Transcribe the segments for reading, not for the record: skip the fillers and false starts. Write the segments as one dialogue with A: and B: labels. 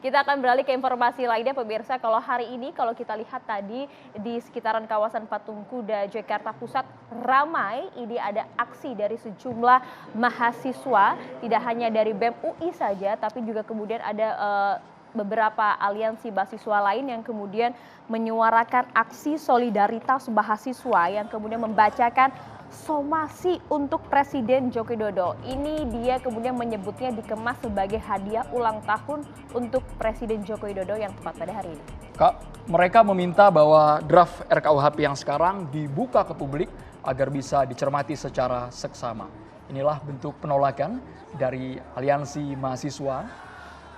A: Kita akan beralih ke informasi lainnya pemirsa. Kalau hari ini kalau kita lihat tadi di sekitaran kawasan Patung Kuda Jakarta Pusat ramai, ini ada aksi dari sejumlah mahasiswa, tidak hanya dari BEM UI saja tapi juga kemudian ada beberapa aliansi mahasiswa lain yang kemudian menyuarakan aksi solidaritas mahasiswa yang kemudian membacakan somasi untuk Presiden Joko Widodo. Ini dia kemudian menyebutnya dikemas sebagai hadiah ulang tahun untuk Presiden Joko Widodo yang tepat pada hari ini.
B: Kak, mereka meminta bahwa draft RKUHP yang sekarang dibuka ke publik agar bisa dicermati secara seksama. Inilah bentuk penolakan dari aliansi mahasiswa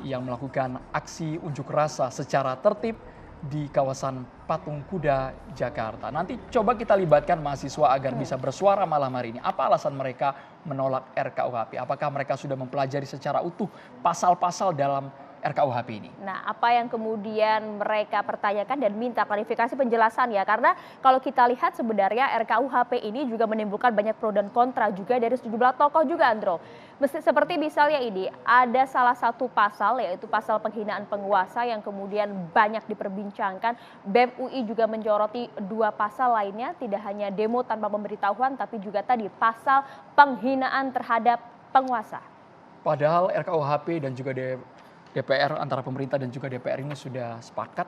B: yang melakukan aksi unjuk rasa secara tertib di kawasan Patung Kuda Jakarta. Nanti coba kita libatkan mahasiswa agar bisa bersuara malam hari ini. Apa alasan mereka menolak RKUHP? Apakah mereka sudah mempelajari secara utuh pasal-pasal dalam RKUHP ini?
A: Nah, apa yang kemudian mereka pertanyakan dan minta klarifikasi penjelasan ya, karena kalau kita lihat sebenarnya RKUHP ini juga menimbulkan banyak pro dan kontra juga dari sejumlah tokoh juga, Andro. Seperti misalnya ini, ada salah satu pasal yaitu pasal penghinaan penguasa yang kemudian banyak diperbincangkan. BEM UI juga menyoroti dua pasal lainnya, tidak hanya demo tanpa pemberitahuan tapi juga tadi pasal penghinaan terhadap penguasa.
B: Padahal RKUHP dan juga DPR antara pemerintah dan juga DPR ini sudah sepakat,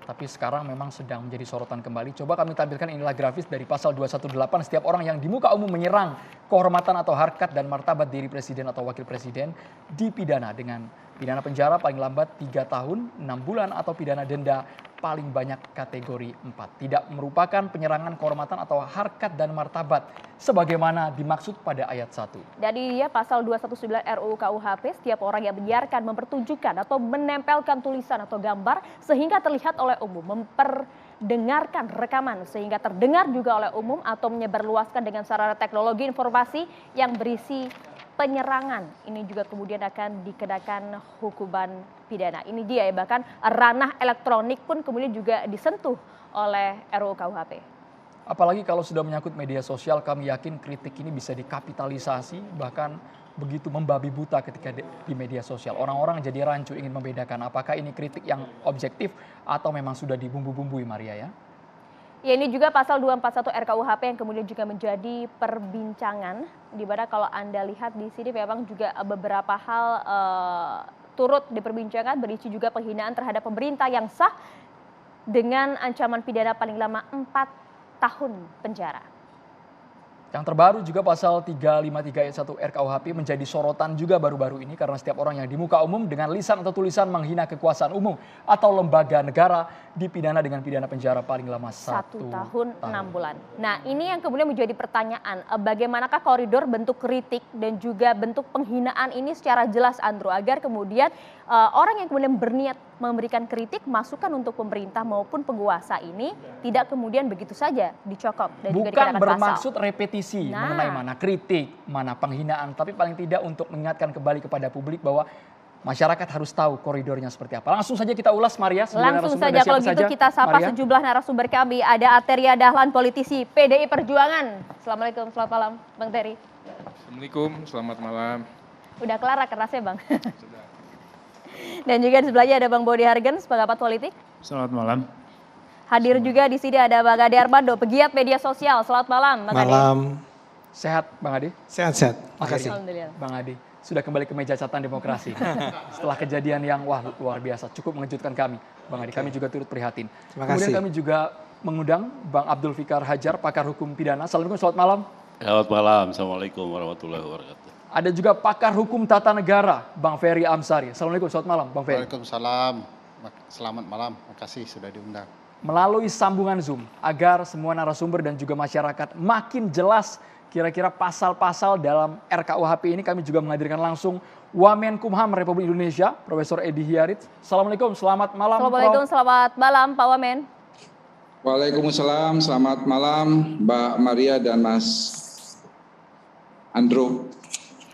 B: tapi sekarang memang sedang menjadi sorotan kembali. Coba kami tampilkan inilah grafis dari pasal 218, setiap orang yang di muka umum menyerang kehormatan atau harkat dan martabat diri presiden atau wakil presiden dipidana dengan pidana penjara paling lambat 3 tahun, 6 bulan atau pidana denda paling banyak kategori 4. Tidak merupakan penyerangan kehormatan atau harkat dan martabat sebagaimana dimaksud pada ayat 1.
A: Dari dia pasal 219 RUU KUHP, setiap orang yang menyiarkan, mempertunjukkan atau menempelkan tulisan atau gambar sehingga terlihat oleh umum, memperdengarkan rekaman sehingga terdengar juga oleh umum atau menyebarluaskan dengan sarana teknologi informasi yang berisi penyerangan, ini juga kemudian akan dikenakan hukuman pidana. Ini dia ya, bahkan ranah elektronik pun kemudian juga disentuh oleh RUU KUHP.
B: Apalagi kalau sudah menyangkut media sosial, kami yakin kritik ini bisa dikapitalisasi, bahkan begitu membabi buta ketika di media sosial. Orang-orang jadi rancu ingin membedakan apakah ini kritik yang objektif atau memang sudah dibumbu-bumbui, Maria ya.
A: Ya, ini juga pasal 241 RKUHP yang kemudian juga menjadi perbincangan, di mana kalau Anda lihat di sini memang juga beberapa hal turut diperbincangkan, berisi juga penghinaan terhadap pemerintah yang sah dengan ancaman pidana paling lama 4 tahun penjara.
B: Yang terbaru juga pasal 353 ayat 1 RKUHP menjadi sorotan juga baru-baru ini karena setiap orang yang di muka umum dengan lisan atau tulisan menghina kekuasaan umum atau lembaga negara dipidana dengan pidana penjara paling lama 1
A: tahun 6 bulan. Nah, ini yang kemudian menjadi pertanyaan, bagaimanakah koridor bentuk kritik dan juga bentuk penghinaan ini secara jelas, Andro, agar kemudian orang yang kemudian berniat memberikan kritik, masukan untuk pemerintah maupun penguasa ini tidak kemudian begitu saja dicokok dan juga dikenakan pasal.
B: Bukan bermaksud repetisi mengenai mana kritik, mana penghinaan, tapi paling tidak untuk mengingatkan kembali kepada publik bahwa masyarakat harus tahu koridornya seperti apa. Langsung saja kita ulas, Maria.
A: Langsung saja, kalau gitu kita sapa Maria. Sejumlah narasumber kami. Ada Ateria Dahlan, politisi PDI Perjuangan. Assalamualaikum, selamat malam Bang Terry.
C: Assalamualaikum, selamat malam.
A: Udah kelar kerasnya Bang? Sudah. Dan juga di sebelahnya ada Bang Bodi Hargens, pengamat politik.
D: Selamat malam.
A: Hadir juga di sini ada Bang Ade Armando, pegiat media sosial. Selamat malam, Bang Ade.
E: Malam.
B: Sehat, Bang Ade?
E: Sehat-sehat. Makasih.
A: Alhamdulillah.
B: Bang Ade sudah kembali ke meja catatan demokrasi. Setelah kejadian yang luar biasa, cukup mengejutkan kami. Bang Ade, kami juga turut prihatin.
E: Terima kasih.
B: Kemudian kami juga mengundang Bang Abdul Fikar Hajar, pakar hukum pidana. Assalamualaikum, selamat malam.
F: Selamat malam, Assalamualaikum warahmatullahi wabarakatuh.
B: Ada juga pakar hukum tata negara, Bang Ferry Amsari. Assalamualaikum, selamat malam, Bang Ferry.
G: Waalaikumsalam, selamat malam, makasih sudah diundang.
B: Melalui sambungan Zoom, agar semua narasumber dan juga masyarakat makin jelas kira-kira pasal-pasal dalam RKUHP ini, kami juga menghadirkan langsung Wamenkumham Republik Indonesia, Profesor Edi Hiarit. Assalamualaikum, selamat malam.
A: Assalamualaikum, selamat malam Pak Wamen.
C: Waalaikumsalam, selamat malam Mbak Maria dan Mas Andro.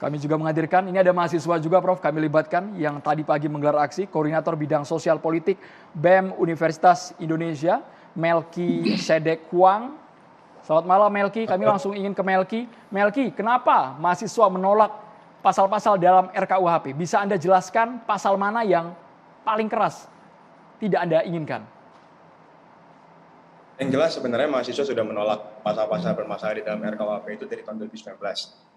B: Kami juga menghadirkan, ini ada mahasiswa juga Prof, kami libatkan yang tadi pagi menggelar aksi, Koordinator Bidang Sosial Politik BEM Universitas Indonesia, Melki Sedek Huang. Selamat malam Melki, kami langsung ingin ke Melki. Melki, kenapa mahasiswa menolak pasal-pasal dalam RKUHP? Bisa Anda jelaskan pasal mana yang paling keras tidak Anda inginkan?
D: Yang jelas sebenarnya mahasiswa sudah menolak pasal-pasal bermasalah di dalam RKUHP itu dari tahun 2019.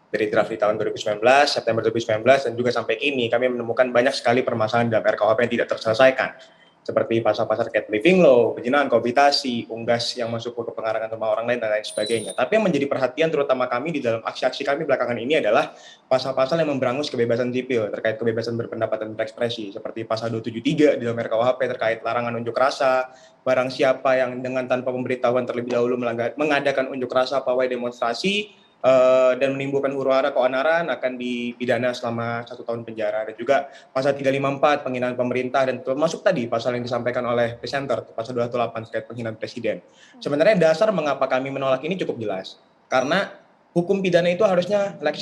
D: Dari draft di tahun 2019, September 2019, dan juga sampai kini kami menemukan banyak sekali permasalahan dalam RKUHP yang tidak terselesaikan. Seperti pasal-pasal terkait living law, perzinahan, kohabitasi, unggas yang masuk ke pengarangan rumah orang lain, dan lain sebagainya. Tapi yang menjadi perhatian terutama kami di dalam aksi-aksi kami belakangan ini adalah pasal-pasal yang memberangus kebebasan sipil terkait kebebasan berpendapat dan berekspresi, seperti pasal 273 di dalam RKUHP terkait larangan unjuk rasa, barang siapa yang dengan tanpa pemberitahuan terlebih dahulu mengadakan unjuk rasa, pawai, demonstrasi, dan menimbulkan huru-hara keonaran akan dipidana selama 1 tahun penjara. Dan juga pasal 354 penghinaan pemerintah, dan termasuk tadi pasal yang disampaikan oleh presenter, pasal 218 terkait penghinaan presiden. Sebenarnya dasar mengapa kami menolak ini cukup jelas, karena hukum pidana itu harusnya lex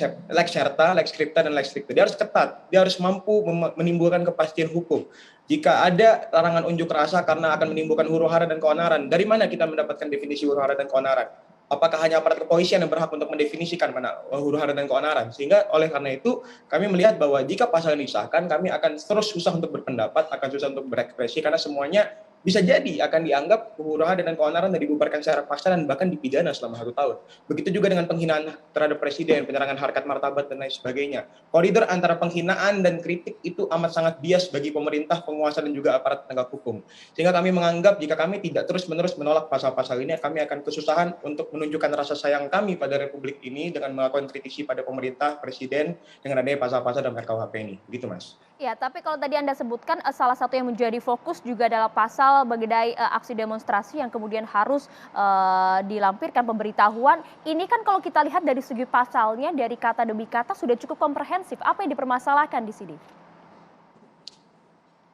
D: serta, lex scripta, dan lex stricta. Dia harus ketat, dia harus mampu menimbulkan kepastian hukum. Jika ada larangan unjuk rasa karena akan menimbulkan huru-hara dan keonaran, dari mana kita mendapatkan definisi huru-hara dan keonaran? Apakah hanya aparat kepolisian yang berhak untuk mendefinisikan mana huru-hara dan keonaran? Sehingga oleh karena itu kami melihat bahwa jika pasal ini disahkan, kami akan terus susah untuk berpendapat, akan susah untuk berekspresi, karena semuanya bisa jadi akan dianggap huru-hara dan keonaran dan dibubarkan secara paksa dan bahkan dipidana selama 1 tahun. Begitu juga dengan penghinaan terhadap presiden, penyerangan harkat martabat, dan lain sebagainya. Koridor antara penghinaan dan kritik itu amat sangat bias bagi pemerintah, penguasa, dan juga aparat penegak hukum. Sehingga kami menganggap jika kami tidak terus-menerus menolak pasal-pasal ini, kami akan kesusahan untuk menunjukkan rasa sayang kami pada republik ini dengan melakukan kritisi pada pemerintah, presiden, dengan adanya pasal-pasal dalam RKUHP ini. Begitu, Mas.
A: Ya, tapi kalau tadi Anda sebutkan salah satu yang menjadi fokus juga adalah pasal mengenai aksi demonstrasi yang kemudian harus dilampirkan pemberitahuan. Ini kan kalau kita lihat dari segi pasalnya, dari kata demi kata sudah cukup komprehensif. Apa yang dipermasalahkan di sini?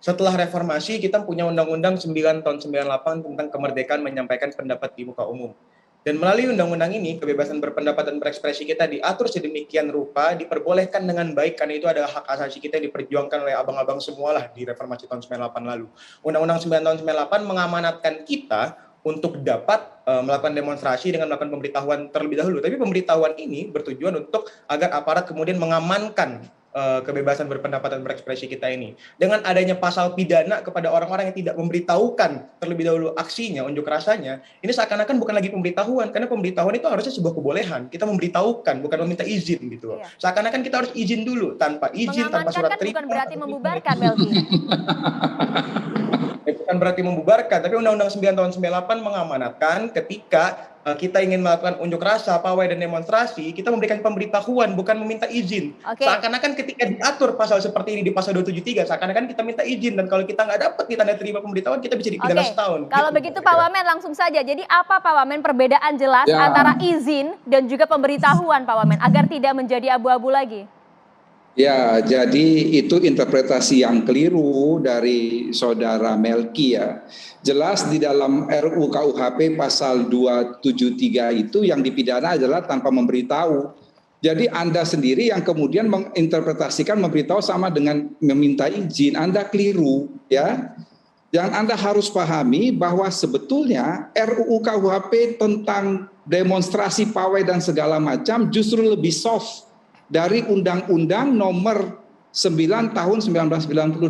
D: Setelah reformasi, kita punya Undang-Undang 9 tahun 98 tentang kemerdekaan menyampaikan pendapat di muka umum. Dan melalui undang-undang ini, kebebasan berpendapat dan berekspresi kita diatur sedemikian rupa, diperbolehkan dengan baik, karena itu adalah hak asasi kita yang diperjuangkan oleh abang-abang semualah di reformasi tahun 98 lalu. Undang-undang 9 tahun 98 mengamanatkan kita untuk dapat melakukan demonstrasi dengan melakukan pemberitahuan terlebih dahulu. Tapi pemberitahuan ini bertujuan untuk agar aparat kemudian mengamankan kebebasan berpendapat dan berekspresi kita ini. Dengan adanya pasal pidana kepada orang-orang yang tidak memberitahukan terlebih dahulu aksinya, unjuk rasanya, ini seakan-akan bukan lagi pemberitahuan, karena pemberitahuan itu harusnya sebuah kebolehan. Kita memberitahukan, bukan meminta izin gitu. Iya. Seakan-akan kita harus izin dulu, tanpa izin, tanpa surat terima.
A: Bukan berarti membubarkan, Melki.
D: Bukan berarti membubarkan, tapi Undang-Undang 9 tahun 98 mengamanatkan ketika kita ingin melakukan unjuk rasa, pawai, dan demonstrasi, kita memberikan pemberitahuan, bukan meminta izin. Okay. Seakan-akan ketika diatur pasal seperti ini di pasal 273, seakan-akan kita minta izin, dan kalau kita nggak dapat tanda terima pemberitahuan, kita bisa dipidana setahun.
A: Kalau begitu Pak Wamen langsung saja, jadi apa Pak Wamen perbedaan jelas antara izin dan juga pemberitahuan Pak Wamen, agar tidak menjadi abu-abu lagi?
C: Ya, jadi itu interpretasi yang keliru dari saudara Melki ya. Jelas di dalam RUU KUHP pasal 273 itu yang dipidana adalah tanpa memberitahu. Jadi Anda sendiri yang kemudian menginterpretasikan memberitahu sama dengan meminta izin, Anda keliru ya. Yang Anda harus pahami bahwa sebetulnya RUU KUHP tentang demonstrasi, pawai, dan segala macam justru lebih soft dari Undang-Undang Nomor 9 Tahun 1998.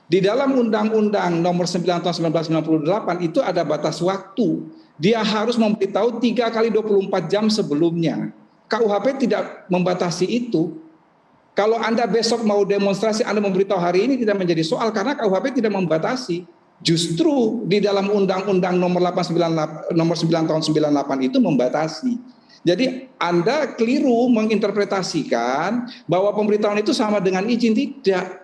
C: Di dalam Undang-Undang Nomor 9 Tahun 1998 itu ada batas waktu. Dia harus memberitahu 3 kali 24 jam sebelumnya. KUHP tidak membatasi itu. Kalau Anda besok mau demonstrasi, Anda memberitahu hari ini tidak menjadi soal, karena KUHP tidak membatasi. Justru di dalam Undang-Undang Nomor 9 Tahun 98 itu membatasi. Jadi Anda keliru menginterpretasikan bahwa pemberitahuan itu sama dengan izin, tidak.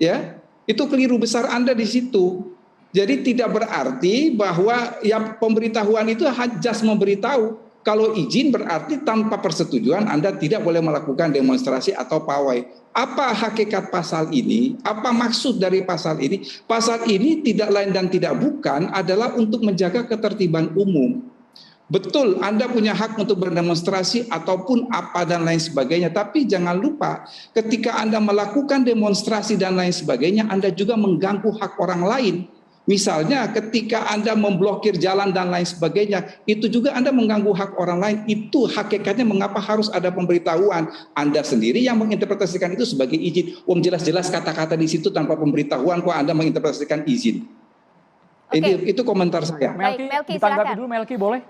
C: Ya, itu keliru besar Anda di situ. Jadi tidak berarti bahwa yang pemberitahuan itu hanya memberitahu. Kalau izin berarti tanpa persetujuan Anda tidak boleh melakukan demonstrasi atau pawai. Apa hakikat pasal ini? Apa maksud dari pasal ini? Pasal ini tidak lain dan tidak bukan adalah untuk menjaga ketertiban umum. Betul, Anda punya hak untuk berdemonstrasi ataupun apa dan lain sebagainya. Tapi jangan lupa, ketika Anda melakukan demonstrasi dan lain sebagainya, Anda juga mengganggu hak orang lain. Misalnya ketika Anda memblokir jalan dan lain sebagainya, itu juga Anda mengganggu hak orang lain. Itu hakikatnya mengapa harus ada pemberitahuan. Anda sendiri yang menginterpretasikan itu sebagai izin. Jelas-jelas kata-kata di situ tanpa pemberitahuan kok Anda menginterpretasikan izin. Itu komentar saya.
B: Melki,
A: Melki,
B: ditanggapi
A: silakan.
B: dulu Melki, boleh?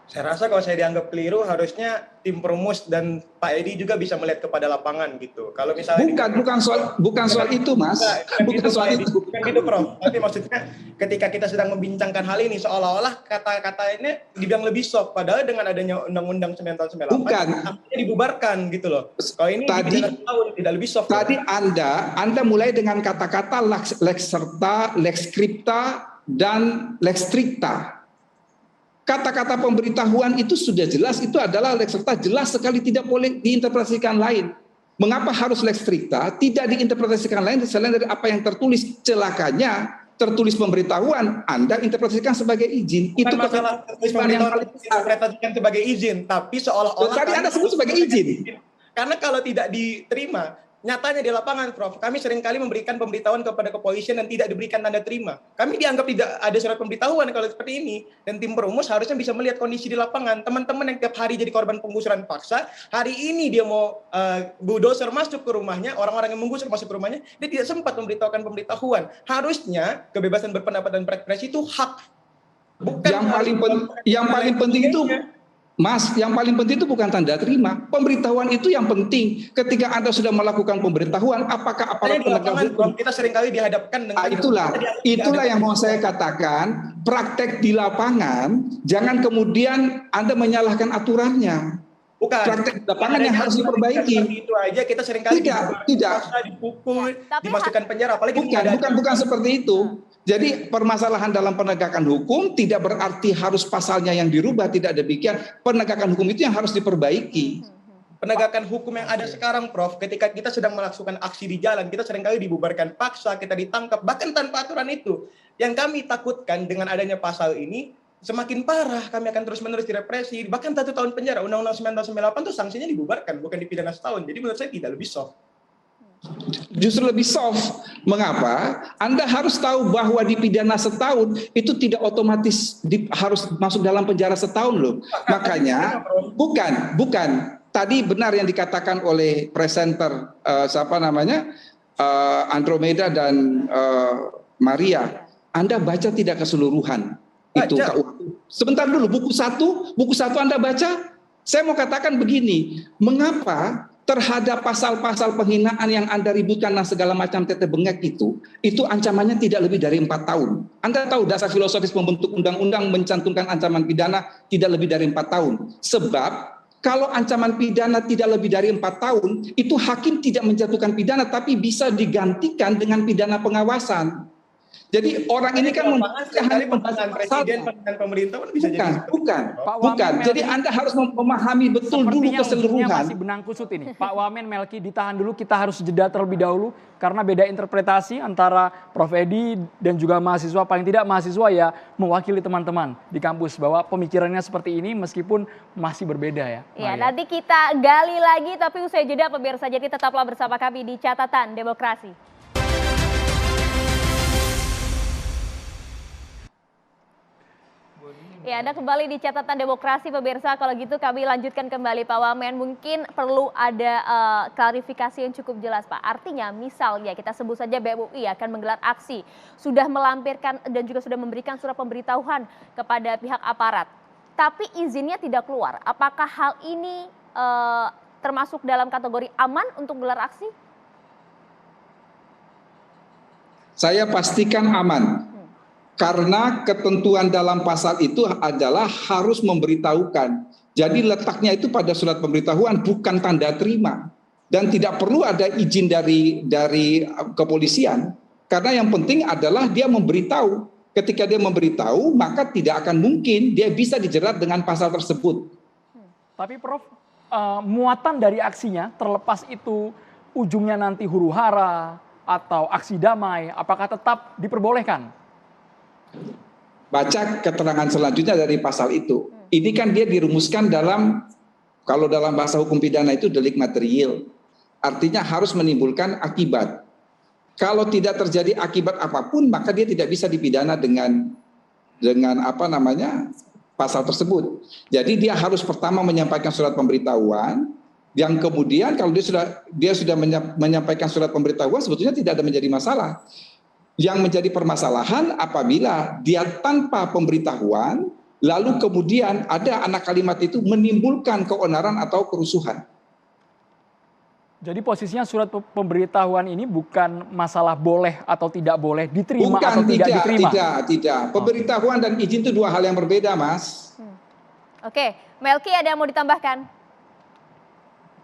D: Saya rasa kalau saya dianggap keliru, harusnya tim perumus dan Pak Edi juga bisa melihat kepada lapangan gitu. Kalau misalnya
C: Bukan soal itu, Mas. Bukan soal itu.
D: Bukan gitu, Prof. Tapi maksudnya ketika kita sedang membincangkan hal ini, seolah-olah kata-kata ini dibilang lebih soft. Padahal dengan adanya Undang-Undang 9 tahun 98,
C: Bukan.
D: artinya dibubarkan gitu loh. Kalau ini
C: Tadi-
D: dipidana setahun, tidak lebih soft.
C: Tadi Anda mulai dengan kata-kata lex serta, lex scripta, dan lex stricta. Kata-kata pemberitahuan itu sudah jelas, itu adalah lex serta, jelas sekali tidak boleh diinterpretasikan lain. Mengapa harus lex stricta? Tidak diinterpretasikan lain selain dari apa yang tertulis. Celakanya tertulis pemberitahuan, Anda interpretasikan sebagai izin.
D: Bukan
C: Itu
D: masalah interpretasikan sebagai izin, tapi seolah-olah
C: Tadi Anda sebut sebagai izin.
D: Karena kalau tidak diterima, nyatanya di lapangan, Prof, kami seringkali memberikan pemberitahuan kepada kepolisian dan tidak diberikan tanda terima. Kami dianggap tidak ada surat pemberitahuan kalau seperti ini. Dan tim perumus harusnya bisa melihat kondisi di lapangan. Teman-teman yang tiap hari jadi korban penggusuran paksa, hari ini dia mau bulldozer masuk ke rumahnya, orang-orang yang menggusur masuk ke rumahnya, dia tidak sempat memberitahukan pemberitahuan. Harusnya kebebasan berpendapat dan berekspresi itu hak. Bukan
C: yang paling penting itu, Mas, yang paling penting itu bukan tanda terima. Pemberitahuan itu yang penting. Ketika Anda sudah melakukan pemberitahuan, apakah aparat penegak hukum?
D: Kita seringkali dihadapkan dengan
C: Itulah yang mau saya katakan. Praktek di lapangan, jangan kemudian Anda menyalahkan aturannya.
D: Bukan.
C: Praktek di lapangan yang harus diperbaiki.
D: Itu aja kita seringkali
C: Tidak.
D: dipukul,
A: Tapi
D: dimasukkan penjara. Apalagi
C: Bukan seperti itu. Jadi permasalahan dalam penegakan hukum tidak berarti harus pasalnya yang dirubah, tidak demikian. Penegakan hukum itu yang harus diperbaiki.
D: Penegakan hukum yang ada sekarang, Prof, ketika kita sedang melakukan aksi di jalan, kita seringkali dibubarkan paksa, kita ditangkap, bahkan tanpa aturan itu. Yang kami takutkan dengan adanya pasal ini, semakin parah, kami akan terus-menerus direpresi, bahkan 1 tahun penjara. Undang-Undang 9 tahun 98 itu sanksinya dibubarkan, bukan dipidana setahun. Jadi menurut saya tidak lebih soft.
C: Justru lebih soft. Mengapa? Anda harus tahu bahwa dipidana setahun itu tidak otomatis harus masuk dalam penjara setahun loh. Makanya bukan. Tadi benar yang dikatakan oleh presenter Andromeda dan Maria. Anda baca tidak keseluruhan itu KUHP. Sebentar dulu, buku satu Anda baca. Saya mau katakan begini, mengapa terhadap pasal-pasal penghinaan yang Anda ributkan dan segala macam tete bengek itu ancamannya tidak lebih dari 4 tahun. Anda tahu dasar filosofis pembentuk undang-undang mencantumkan ancaman pidana tidak lebih dari 4 tahun. Sebab kalau ancaman pidana tidak lebih dari 4 tahun, itu hakim tidak menjatuhkan pidana tapi bisa digantikan dengan pidana pengawasan. Jadi orang ini kan
D: sekali pembahasan presiden dan pemerintah bisa
C: bukan. Jadi Anda harus memahami betul dulu keseluruhan.
B: Masih benang kusut ini. Pak Wamen, Melki, ditahan dulu. Kita harus jeda terlebih dahulu karena beda interpretasi antara Prof Edi dan juga mahasiswa. Paling tidak mahasiswa ya mewakili teman-teman di kampus bahwa pemikirannya seperti ini meskipun masih berbeda ya.
A: Ya, nanti kita gali lagi tapi usai jeda pemirsa. Jadi tetaplah bersama kami di Catatan Demokrasi. Ya, Anda kembali di Catatan Demokrasi pemirsa. Kalau gitu kami lanjutkan kembali Pak Wamen. Mungkin perlu ada klarifikasi yang cukup jelas Pak. Artinya misalnya kita sebut saja BEM UI akan menggelar aksi. Sudah melampirkan dan juga sudah memberikan surat pemberitahuan kepada pihak aparat. Tapi izinnya tidak keluar. Apakah hal ini termasuk dalam kategori aman untuk gelar aksi?
C: Saya pastikan aman. Karena ketentuan dalam pasal itu adalah harus memberitahukan. Jadi letaknya itu pada surat pemberitahuan bukan tanda terima. Dan tidak perlu ada izin dari kepolisian. Karena yang penting adalah dia memberitahu. Ketika dia memberitahu maka tidak akan mungkin dia bisa dijerat dengan pasal tersebut.
B: Tapi Prof, muatan dari aksinya terlepas itu ujungnya nanti huru hara atau aksi damai, apakah tetap diperbolehkan?
C: Baca keterangan selanjutnya dari pasal itu. Ini kan dia dirumuskan kalau dalam bahasa hukum pidana itu delik material. Artinya harus menimbulkan akibat. Kalau tidak terjadi akibat apapun, maka dia tidak bisa dipidana dengan pasal tersebut. Jadi dia harus pertama menyampaikan surat pemberitahuan, yang kemudian kalau dia sudah menyampaikan surat pemberitahuan, sebetulnya tidak ada menjadi masalah. Yang menjadi permasalahan apabila dia tanpa pemberitahuan, lalu kemudian ada anak kalimat itu menimbulkan keonaran atau kerusuhan.
B: Jadi posisinya surat pemberitahuan ini bukan masalah boleh atau tidak boleh diterima
C: Bukan,
B: atau tidak diterima.
C: Tidak. Pemberitahuan dan izin itu dua hal yang berbeda, Mas.
A: Oke, Melki ada yang mau ditambahkan?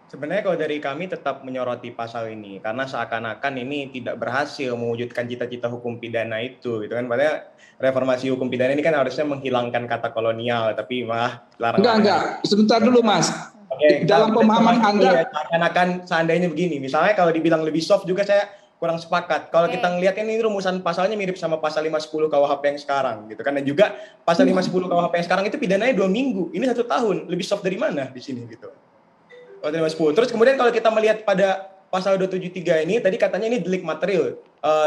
D: Sebenarnya kalau dari kami tetap menyoroti pasal ini karena seakan-akan ini tidak berhasil mewujudkan cita-cita hukum pidana itu, gitu kan? Padahal reformasi hukum pidana ini kan harusnya menghilangkan kata kolonial, tapi malah larang.
C: Enggak. Sebentar dulu, Mas.
D: Oke,
C: dalam pemahaman Anda,
D: seakan-akan seandainya begini, misalnya kalau dibilang lebih soft juga saya kurang sepakat. Kalau kita ngelihat ini rumusan pasalnya mirip sama pasal 510 KUHP yang sekarang, gitu kan? Dan juga pasal 510 KUHP yang sekarang itu pidananya 2 minggu, ini 1 tahun. Lebih soft dari mana di sini, gitu? Pasal 510. Terus kemudian kalau kita melihat pada pasal 273 ini, tadi katanya ini delik material.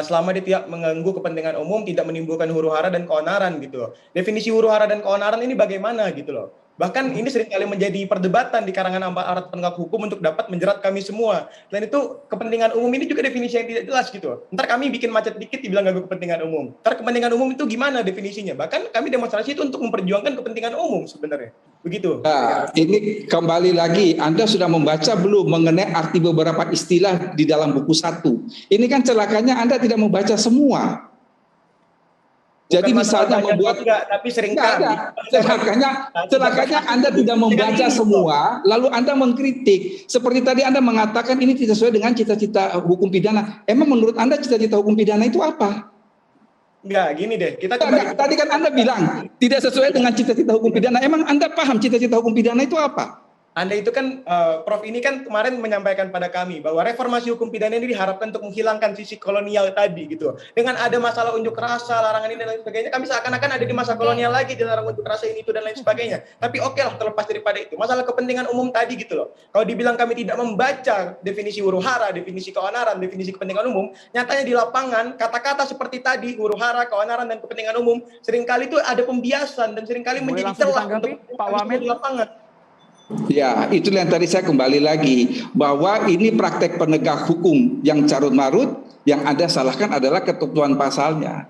D: Selama dia tidak mengganggu kepentingan umum, tidak menimbulkan huru-hara dan keonaran, gitu loh. Definisi huru-hara dan keonaran ini bagaimana, gitu loh. Bahkan ini seringkali menjadi perdebatan di karangan aparat penegak hukum untuk dapat menjerat kami semua. Dan itu kepentingan umum ini juga definisi yang tidak jelas gitu. Ntar kami bikin macet dikit dibilang ganggu kepentingan umum. Ntar kepentingan umum itu gimana definisinya? Bahkan kami demonstrasi itu untuk memperjuangkan kepentingan umum sebenarnya. Begitu.
C: Nah, ini kembali lagi, Anda sudah membaca belum mengenai arti beberapa istilah di dalam buku 1? Ini kan celakanya Anda tidak membaca semua. Jadi misalnya membuat
D: tapi seringkali
C: celakanya Anda tidak membaca semua, lalu Anda mengkritik. Seperti tadi Anda mengatakan ini tidak sesuai dengan cita-cita hukum pidana. Emang menurut Anda cita-cita hukum pidana itu apa?
D: Enggak, gini deh.
C: Tadi kan Anda bilang tidak sesuai dengan cita-cita hukum pidana. Emang Anda paham cita-cita hukum pidana itu apa?
D: Anda itu kan, Prof ini kan kemarin menyampaikan pada kami bahwa reformasi hukum pidana ini diharapkan untuk menghilangkan sisi kolonial tadi gitu. Dengan ada masalah unjuk rasa, larangan ini dan lain sebagainya, kami seakan-akan ada di masa kolonial lagi, dilarang unjuk rasa ini itu dan lain sebagainya. Tapi oke lah terlepas daripada itu, masalah kepentingan umum tadi gitu loh. Kalau dibilang kami tidak membaca definisi huru-hara, definisi keonaran, definisi kepentingan umum, nyatanya di lapangan kata-kata seperti tadi huru-hara, keonaran dan kepentingan umum seringkali itu ada pembiasan dan seringkali menjadi celah untuk
B: Pak Wamen
D: di lapangan.
C: Ya, itulah yang tadi saya kembali lagi bahwa ini praktek penegak hukum yang carut-marut, yang Anda salahkan adalah ketentuan pasalnya.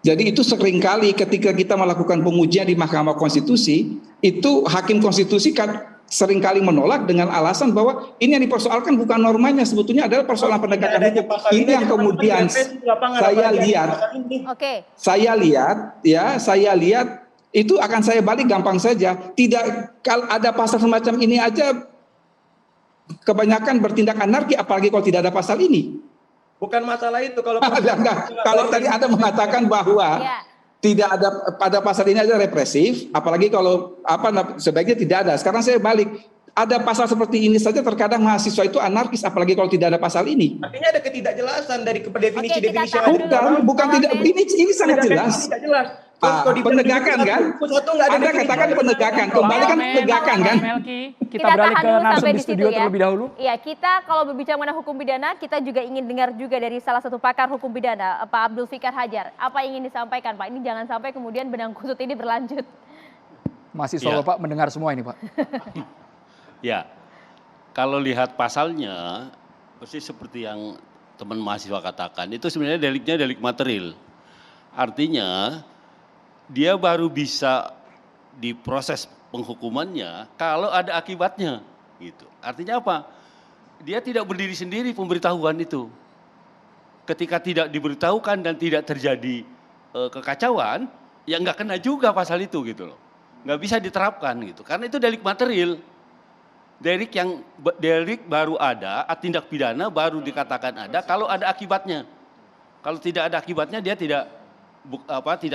C: Jadi itu seringkali ketika kita melakukan pengujian di Mahkamah Konstitusi, itu hakim konstitusi kan seringkali menolak dengan alasan bahwa ini yang dipersoalkan bukan normanya, sebetulnya adalah persoalan penegakan hukum. Ini yang kemudian saya lihat itu akan saya balik gampang saja. Tidak, kalau ada pasal semacam ini aja kebanyakan bertindak anarki, apalagi kalau tidak ada pasal ini.
D: Bukan masalah itu kalau
C: kalau tadi Anda mengatakan bahwa tidak ada pada pasal ini ada represif, apalagi kalau sebaiknya tidak ada. Sekarang saya balik. Ada pasal seperti ini saja terkadang mahasiswa itu anarkis, apalagi kalau tidak ada pasal ini.
D: Artinya ada ketidakjelasan dari definisi-definisi
C: bukan tidak, ini sangat jelas.
D: Tidak jelas.
C: Penegakan kan? Anda katakan penegakan, kembali kan penegakan kan?
B: Kita beralih ke narasumber di studio terlebih dahulu.
A: Iya, kita kalau berbicara mengenai hukum pidana, kita juga ingin dengar juga dari salah satu pakar hukum pidana, Pak Abdul Fikar Hajar. Apa yang ingin disampaikan, Pak? Ini jangan sampai kemudian benang kusut ini berlanjut.
B: Mahasiswa Bapak mendengar semua ini, Pak.
F: Ya, kalau lihat pasalnya, pasti seperti yang teman mahasiswa katakan, itu sebenarnya deliknya delik material. Artinya, dia baru bisa diproses penghukumannya kalau ada akibatnya. Gitu. Artinya apa? Dia tidak berdiri sendiri pemberitahuan itu. Ketika tidak diberitahukan dan tidak terjadi kekacauan, ya nggak kena juga pasal itu gitu loh. Nggak bisa diterapkan gitu. Karena itu delik material. Delik baru ada, tindak pidana baru dikatakan ada kalau ada akibatnya. Kalau tidak ada akibatnya dia tidak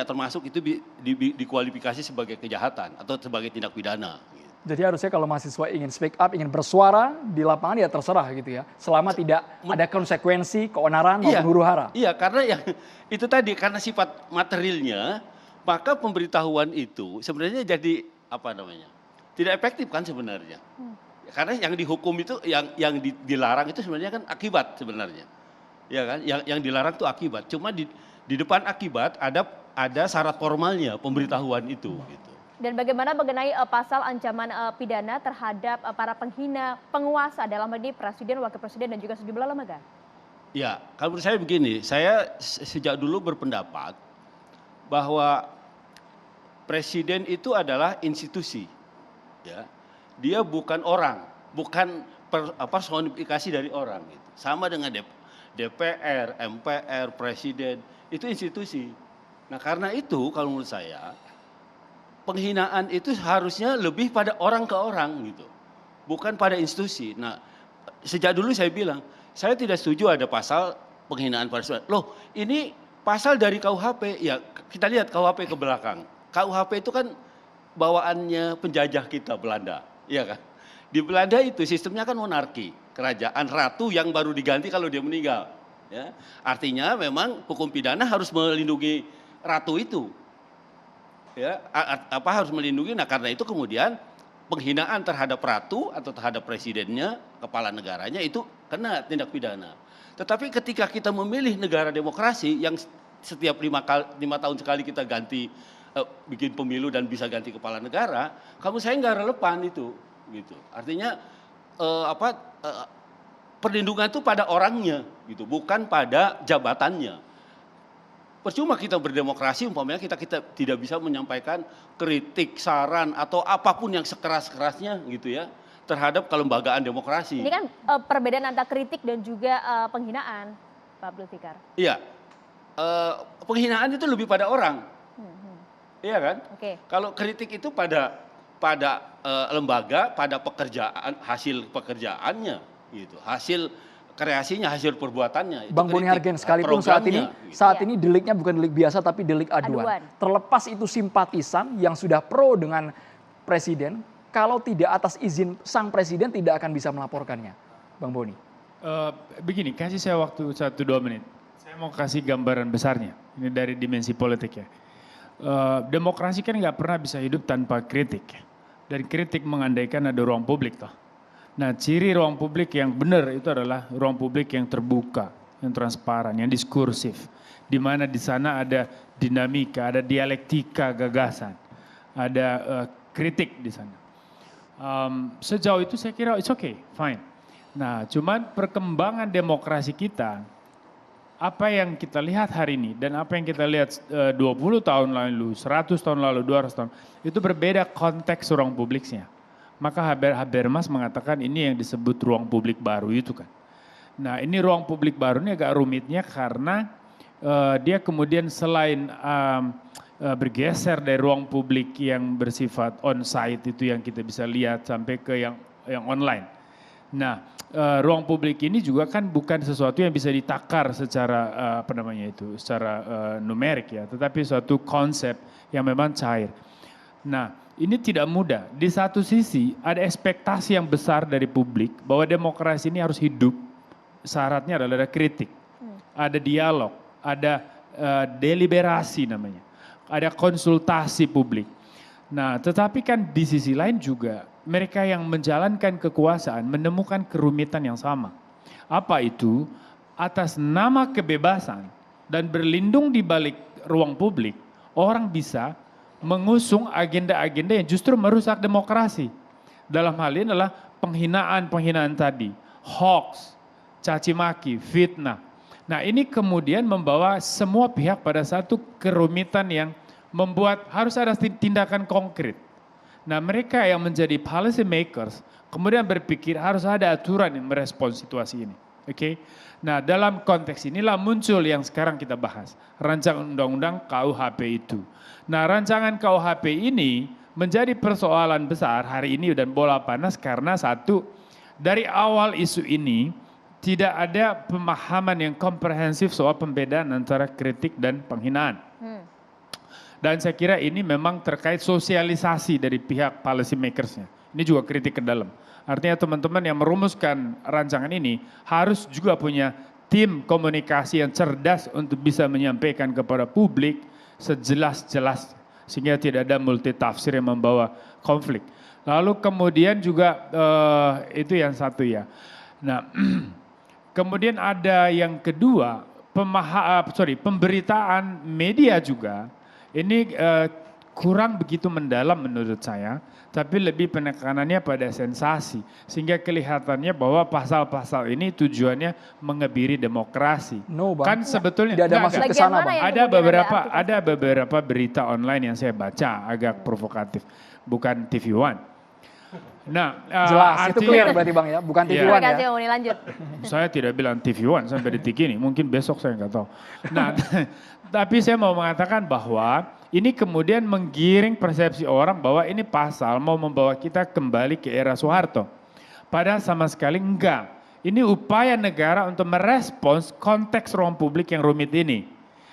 F: termasuk itu dikualifikasi sebagai kejahatan atau sebagai tindak pidana.
B: Jadi harusnya kalau mahasiswa ingin speak up, ingin bersuara di lapangan ya terserah gitu ya. Selama tidak ada konsekuensi, keonaran maupun huru-hara.
F: Iya, karena yang itu tadi karena sifat materialnya, maka pemberitahuan itu sebenarnya jadi tidak efektif kan sebenarnya. Karena yang dihukum itu yang dilarang itu sebenarnya kan akibat sebenarnya. Ya kan? Yang dilarang itu akibat. Cuma di depan akibat ada syarat formalnya pemberitahuan itu. Gitu.
A: Dan bagaimana mengenai pasal ancaman pidana terhadap para penghina penguasa dalam hal ini presiden, wakil presiden dan juga sejumlah lembaga?
F: Ya, kalau menurut saya begini, saya sejak dulu berpendapat bahwa presiden itu adalah institusi, ya. Dia bukan orang, bukan personifikasi dari orang. Gitu. Sama dengan DPR, MPR, presiden itu institusi. Nah, karena itu kalau menurut saya penghinaan itu harusnya lebih pada orang ke orang gitu, bukan pada institusi. Nah, sejak dulu saya bilang, saya tidak setuju ada pasal penghinaan pada seseorang. Loh, ini pasal dari KUHP, ya kita lihat KUHP ke belakang. KUHP itu kan bawaannya penjajah kita Belanda, iya kan? Di Belanda itu sistemnya kan monarki, kerajaan ratu yang baru diganti kalau dia meninggal. Ya. Artinya memang hukum pidana harus melindungi ratu itu. Ya, harus melindungi, nah karena itu kemudian penghinaan terhadap ratu atau terhadap presidennya, kepala negaranya itu kena tindak pidana. Tetapi ketika kita memilih negara demokrasi yang setiap 5 tahun sekali kita ganti, bikin pemilu dan bisa ganti kepala negara, kamu saya nggak relevan itu, gitu. Artinya perlindungan itu pada orangnya, gitu, bukan pada jabatannya. Percuma kita berdemokrasi umpamanya kita tidak bisa menyampaikan kritik, saran atau apapun yang sekeras-kerasnya gitu ya terhadap kelembagaan demokrasi.
A: Ini kan perbedaan antara kritik dan juga penghinaan, Pak Abdul Fikar.
F: Iya, penghinaan itu lebih pada orang, iya kan?
A: Oke.
F: Kalau kritik itu pada lembaga, pada pekerjaan, hasil pekerjaannya, gitu, hasil kreasinya, hasil perbuatannya.
B: Bang Boni Hargen, sekalipun saat ini deliknya bukan delik biasa tapi delik aduan. Terlepas itu simpatisan yang sudah pro dengan presiden, kalau tidak atas izin sang presiden tidak akan bisa melaporkannya. Bang Boni.
E: Begini, kasih saya waktu 1-2 menit. Saya mau kasih gambaran besarnya. Ini dari dimensi politik ya. Demokrasi kan nggak pernah bisa hidup tanpa kritik. Dan kritik mengandaikan ada ruang publik toh. Nah, ciri ruang publik yang benar itu adalah ruang publik yang terbuka, yang transparan, yang diskursif. Di mana di sana ada dinamika, ada dialektika gagasan, ada kritik di sana. Sejauh itu saya kira it's okay, fine. Nah, cuman perkembangan demokrasi kita, apa yang kita lihat hari ini dan apa yang kita lihat 20 tahun lalu, 100 tahun lalu, 200 tahun, itu berbeda konteks ruang publiknya. Maka Habermas mengatakan ini yang disebut ruang publik baru itu kan. Nah, ini ruang publik baru ini agak rumitnya karena dia kemudian selain bergeser dari ruang publik yang bersifat on-site itu yang kita bisa lihat sampai ke yang online. Nah, ruang publik ini juga kan bukan sesuatu yang bisa ditakar secara secara numerik ya, tetapi suatu konsep yang memang cair. Nah, ini tidak mudah. Di satu sisi ada ekspektasi yang besar dari publik bahwa demokrasi ini harus hidup. Syaratnya adalah ada kritik, ada dialog, ada deliberasi namanya, ada konsultasi publik. Nah, tetapi kan di sisi lain juga mereka yang menjalankan kekuasaan menemukan kerumitan yang sama. Apa itu? Atas nama kebebasan dan berlindung di balik ruang publik, orang bisa mengusung agenda-agenda yang justru merusak demokrasi. Dalam hal ini adalah penghinaan tadi, hoax, caci maki, fitnah. Nah, ini kemudian membawa semua pihak pada satu kerumitan yang membuat harus ada tindakan konkret. Nah, mereka yang menjadi policy makers kemudian berpikir harus ada aturan yang merespons situasi ini. Oke. Nah, dalam konteks inilah muncul yang sekarang kita bahas, rancangan undang-undang KUHP itu. Nah, rancangan KUHP ini menjadi persoalan besar hari ini dan bola panas karena satu, dari awal isu ini tidak ada pemahaman yang komprehensif soal pembedaan antara kritik dan penghinaan. Dan saya kira ini memang terkait sosialisasi dari pihak policy makersnya. Ini juga kritik ke dalam. Artinya teman-teman yang merumuskan rancangan ini harus juga punya tim komunikasi yang cerdas untuk bisa menyampaikan kepada publik sejelas-jelas sehingga tidak ada multitafsir yang membawa konflik. Lalu kemudian juga itu yang satu ya. Nah, Kemudian ada yang kedua, pemberitaan media juga ini kurang begitu mendalam menurut saya, tapi lebih penekanannya pada sensasi, sehingga kelihatannya bahwa pasal-pasal ini tujuannya mengebiri demokrasi.
B: No, Bang.
E: Kan sebetulnya
B: Tidak ada
E: enggak,
B: maksud
E: enggak.
B: ke sana,
A: Bagian mana
B: Bang.
A: yang
E: Ada
A: kemudian
E: beberapa berita online yang saya baca agak provokatif, bukan TV One. Nah,
B: Jelas, itu clear berarti Bang ya, bukan TV
E: Iya.
A: Terima
B: One
A: kasih
B: ya.
A: Om Muni, lanjut.
E: Saya tidak bilang TV One sampai detik ini, mungkin besok saya nggak tahu. Nah, tapi saya mau mengatakan bahwa ini kemudian menggiring persepsi orang bahwa ini pasal mau membawa kita kembali ke era Soeharto. Padahal sama sekali enggak. Ini upaya negara untuk merespons konteks ruang publik yang rumit ini.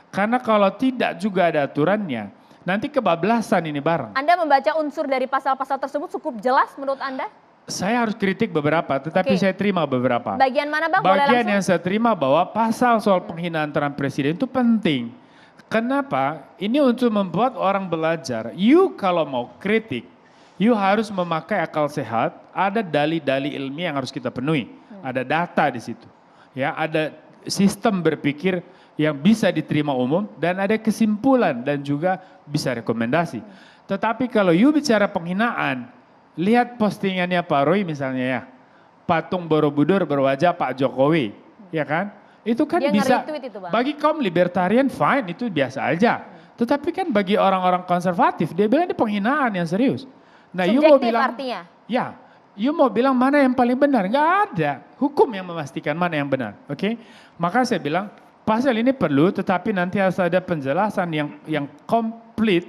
E: Karena kalau tidak juga ada aturannya, nanti kebablasan ini bareng.
A: Anda membaca unsur dari pasal-pasal tersebut cukup jelas menurut Anda?
E: Saya harus kritik beberapa, tetapi
A: Oke.
E: saya terima beberapa.
A: Bagian mana Bang? Boleh
E: Bagian
A: langsung?
E: yang saya terima bahwa pasal soal penghinaan terhadap presiden itu penting. Kenapa? Ini untuk membuat orang belajar. You kalau mau kritik, you harus memakai akal sehat. Ada dalih-dalih ilmiah yang harus kita penuhi. Ada data di situ. Ya, ada sistem berpikir yang bisa diterima umum dan ada kesimpulan dan juga bisa rekomendasi. Tetapi kalau you bicara penghinaan, lihat postingannya Pak Roy misalnya ya. Patung Borobudur berwajah Pak Jokowi, ya kan? Itu kan
A: Dia
E: bisa,
A: nge-retweet itu, Bang.
E: bagi kaum libertarian fine, itu biasa aja. Tetapi kan bagi orang-orang konservatif, dia bilang ini penghinaan yang serius. Nah, you mau
A: Subjektif
E: bilang,
A: artinya?
E: ya, you mau bilang mana yang paling benar? Nggak ada. Hukum yang memastikan mana yang benar, oke? Maka saya bilang, pasal ini perlu, tetapi nanti harus ada penjelasan yang komplit,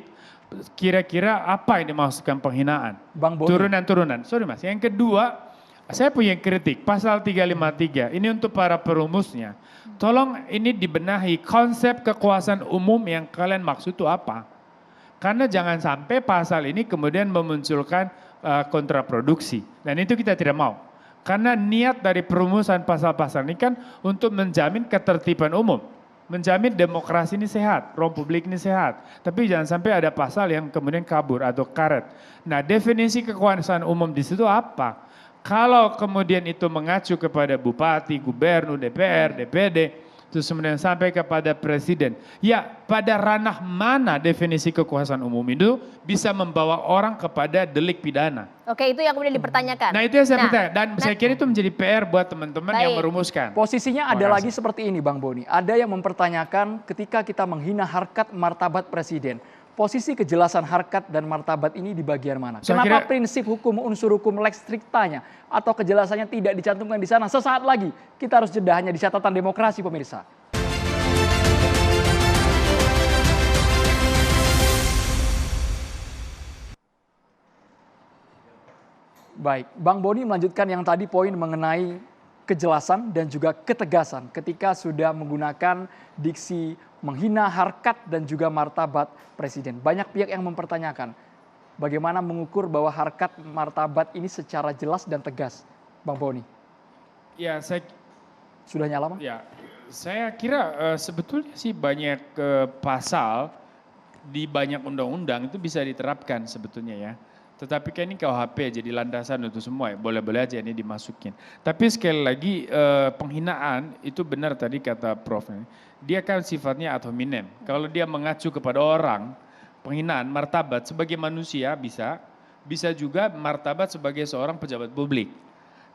E: kira-kira apa yang dimaksudkan penghinaan.
B: Bang Boni.
E: Turunan-turunan. Sorry Mas, yang kedua, saya punya kritik, pasal 353, ini untuk para perumusnya. Tolong ini dibenahi konsep kekuasaan umum yang kalian maksud itu apa. Karena jangan sampai pasal ini kemudian memunculkan kontraproduksi. Dan itu kita tidak mau. Karena niat dari perumusan pasal-pasal ini kan untuk menjamin ketertiban umum. Menjamin demokrasi ini sehat, ruang publik ini sehat. Tapi jangan sampai ada pasal yang kemudian kabur atau karet. Nah, definisi kekuasaan umum di situ apa? Kalau kemudian itu mengacu kepada bupati, gubernur, DPR, DPD, terus kemudian sampai kepada presiden. Ya, pada ranah mana definisi kekuasaan umum itu bisa membawa orang kepada delik pidana.
A: Oke, itu yang kemudian dipertanyakan.
E: Nah, itu yang saya pertanyaan. Dan saya kira itu menjadi PR buat teman-teman yang
A: Baik.
E: merumuskan.
B: Posisinya ada
E: Terima
B: lagi seperti ini Bang Boni. Ada yang mempertanyakan ketika kita menghina harkat martabat presiden. Posisi kejelasan harkat dan martabat ini di bagian mana?
E: Saya
B: Kenapa
E: kira-
B: prinsip hukum, unsur hukum lex strictanya atau kejelasannya tidak dicantumkan di sana? Sesaat lagi kita harus jeda hanya di catatan demokrasi pemirsa. Baik, Bang Boni melanjutkan yang tadi poin mengenai kejelasan dan juga ketegasan ketika sudah menggunakan diksi menghina harkat dan juga martabat presiden. Banyak pihak yang mempertanyakan bagaimana mengukur bahwa harkat martabat ini secara jelas dan tegas. Bang Boni,
E: Ya,
B: sudah nyala Bang?
E: Ya, saya kira sebetulnya sih banyak pasal di banyak undang-undang itu bisa diterapkan sebetulnya ya. Tetapi kan ini KUHP jadi landasan untuk semua ya, boleh-boleh aja ini dimasukin. Tapi sekali lagi penghinaan itu benar tadi kata Prof. Dia kan sifatnya ad hominem. Kalau dia mengacu kepada orang, penghinaan martabat sebagai manusia bisa juga martabat sebagai seorang pejabat publik.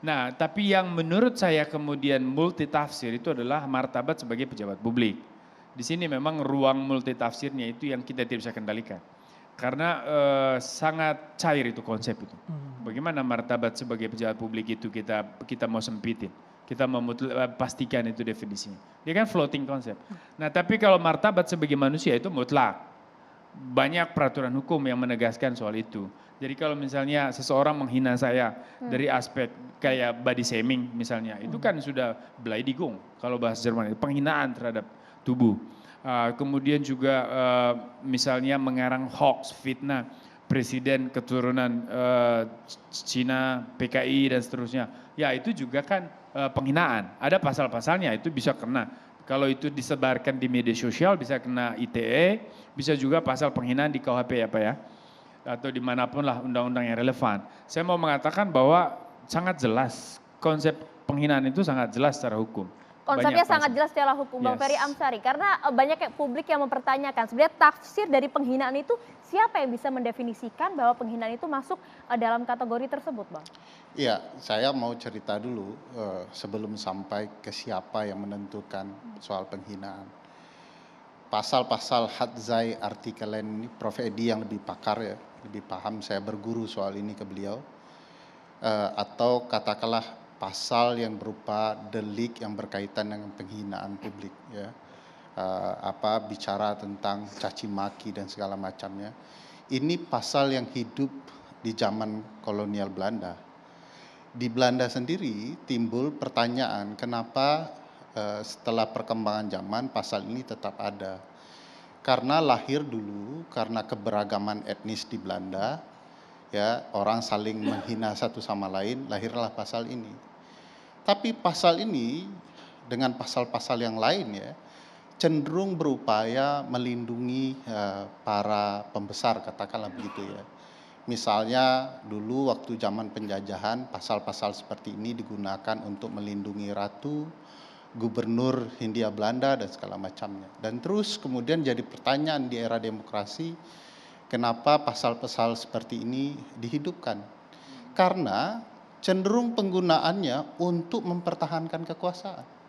E: Nah, tapi yang menurut saya kemudian multitafsir itu adalah martabat sebagai pejabat publik. Di sini memang ruang multitafsirnya itu yang kita tidak bisa kendalikan. Karena sangat cair itu konsep itu. Bagaimana martabat sebagai pejabat publik itu kita mau sempitin. Kita mau pastikan itu definisinya. Dia kan floating konsep. Nah, tapi kalau martabat sebagai manusia itu mutlak. Banyak peraturan hukum yang menegaskan soal itu. Jadi kalau misalnya seseorang menghina saya dari aspek kayak body shaming misalnya, itu kan sudah Beleidigung kalau bahasa Jerman itu penghinaan terhadap tubuh. Kemudian juga misalnya mengarang hoax, fitnah, presiden keturunan Cina, PKI dan seterusnya. Ya itu juga kan penghinaan. Ada pasal-pasalnya itu bisa kena. Kalau itu disebarkan di media sosial bisa kena ITE, bisa juga pasal penghinaan di KUHP ya Pak ya. Atau dimanapun lah undang-undang yang relevan. Saya mau mengatakan bahwa sangat jelas konsep penghinaan itu sangat jelas secara hukum.
A: Konsepnya
E: Banyak
A: sangat
E: pasal.
A: jelas secara hukum, Bang
E: Yes.
A: Ferry Amsari. Karena banyak kayak publik yang mempertanyakan, sebenarnya tafsir dari penghinaan itu siapa yang bisa mendefinisikan bahwa penghinaan itu masuk dalam kategori tersebut, Bang?
G: Iya, saya mau cerita dulu sebelum sampai ke siapa yang menentukan soal penghinaan. Pasal-pasal hadzai artikelen ini, Prof. Edi yang lebih pakar ya, lebih paham, saya berguru soal ini ke beliau. Atau katakanlah pasal yang berupa delik yang berkaitan dengan penghinaan publik ya. Bicara tentang caci maki dan segala macamnya. Ini pasal yang hidup di zaman kolonial Belanda. Di Belanda sendiri timbul pertanyaan kenapa setelah perkembangan zaman pasal ini tetap ada. Karena lahir dulu karena keberagaman etnis di Belanda, ya, orang saling menghina satu sama lain, lahirlah pasal ini. Tapi pasal ini dengan pasal-pasal yang lain ya cenderung berupaya melindungi para pembesar, katakanlah begitu ya. Misalnya dulu waktu zaman penjajahan pasal-pasal seperti ini digunakan untuk melindungi ratu, gubernur Hindia Belanda dan segala macamnya. Dan terus kemudian jadi pertanyaan di era demokrasi, kenapa pasal-pasal seperti ini dihidupkan? Karena cenderung penggunaannya untuk mempertahankan kekuasaan.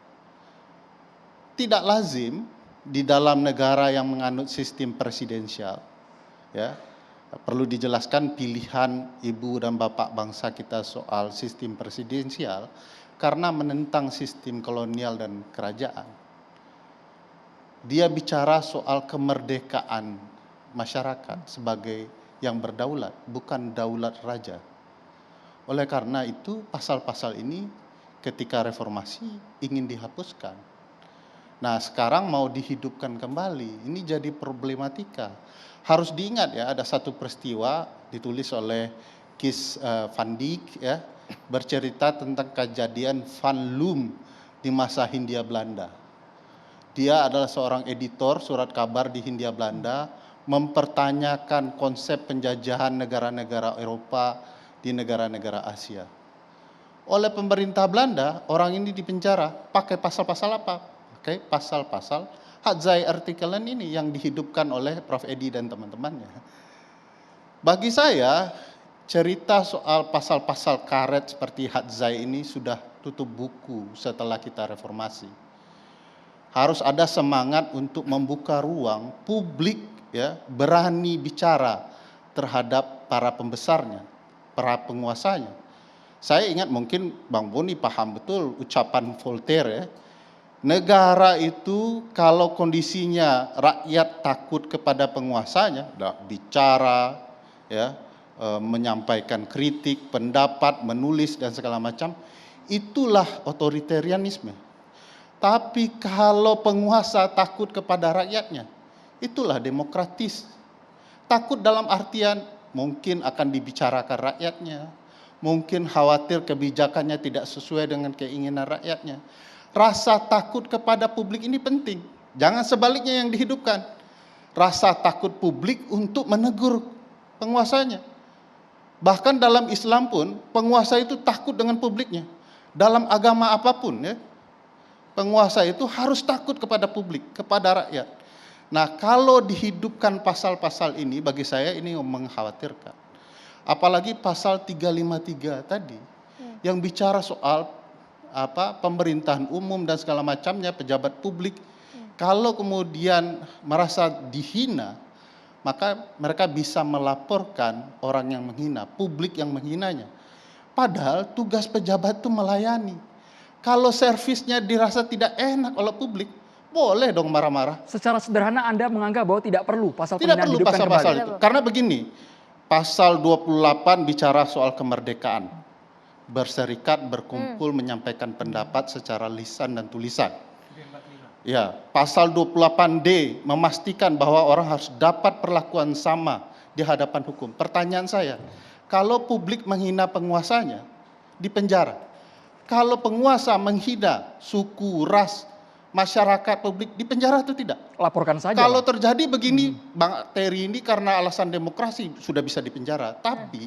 G: Tidak lazim di dalam negara yang menganut sistem presidensial, ya. Perlu dijelaskan pilihan ibu dan bapak bangsa kita soal sistem presidensial karena menentang sistem kolonial dan kerajaan. Dia bicara soal kemerdekaan masyarakat sebagai yang berdaulat, bukan daulat raja. Oleh karena itu pasal-pasal ini ketika reformasi ingin dihapuskan. Nah sekarang mau dihidupkan kembali, ini jadi problematika. Harus diingat ya, ada satu peristiwa ditulis oleh Kees van Dijk ya, bercerita tentang kejadian Van Loom di masa Hindia Belanda. Dia adalah seorang editor surat kabar di Hindia Belanda, mempertanyakan konsep penjajahan negara-negara Eropa di negara-negara Asia. Oleh pemerintah Belanda, orang ini dipenjara. Pakai pasal-pasal apa? Pakai pasal-pasal hadzai artikelen ini yang dihidupkan oleh Prof. Edi dan teman-temannya. Bagi saya, cerita soal pasal-pasal karet seperti hadzai ini sudah tutup buku setelah kita reformasi. Harus ada semangat untuk membuka ruang publik ya, berani bicara terhadap para pembesarnya, para penguasanya. Saya ingat mungkin Bang Boni paham betul ucapan Voltaire ya. Negara itu kalau kondisinya rakyat takut kepada penguasanya, bicara ya, menyampaikan kritik, pendapat, menulis dan segala macam, itulah otoritarianisme. Tapi kalau penguasa takut kepada rakyatnya, itulah demokratis. Takut dalam artian mungkin akan dibicarakan rakyatnya, mungkin khawatir kebijakannya tidak sesuai dengan keinginan rakyatnya. Rasa takut kepada publik ini penting. Jangan sebaliknya yang dihidupkan. Rasa takut publik untuk menegur penguasanya. Bahkan dalam Islam pun penguasa itu takut dengan publiknya. Dalam agama apapun ya, penguasa itu harus takut kepada publik, kepada rakyat. Nah, kalau dihidupkan pasal-pasal ini bagi saya ini mengkhawatirkan. Apalagi pasal 353 tadi yang bicara soal pemerintahan umum dan segala macamnya, pejabat publik. Kalau kemudian merasa dihina, maka mereka bisa melaporkan orang yang menghina, publik yang menghinanya. Padahal tugas pejabat itu melayani. Kalau servisnya dirasa tidak enak oleh publik, boleh dong marah-marah.
B: Secara sederhana Anda menganggap bahwa tidak perlu pasal
G: Tidak
B: penghinaan
G: perlu
B: dihidupkan
G: pasal-pasal
B: kembali.
G: itu. Karena begini, pasal 28 bicara soal kemerdekaan. Berserikat, berkumpul, menyampaikan pendapat secara lisan dan tulisan. Ya, pasal 28D memastikan bahwa orang harus dapat perlakuan sama di hadapan hukum. Pertanyaan saya, kalau publik menghina penguasanya, dipenjara. Kalau penguasa menghina suku, ras, masyarakat, publik, dipenjara atau tidak?
B: Laporkan saja.
G: Kalau
B: Bang.
G: terjadi begini, Bang Terry ini karena alasan demokrasi sudah bisa dipenjara. Tapi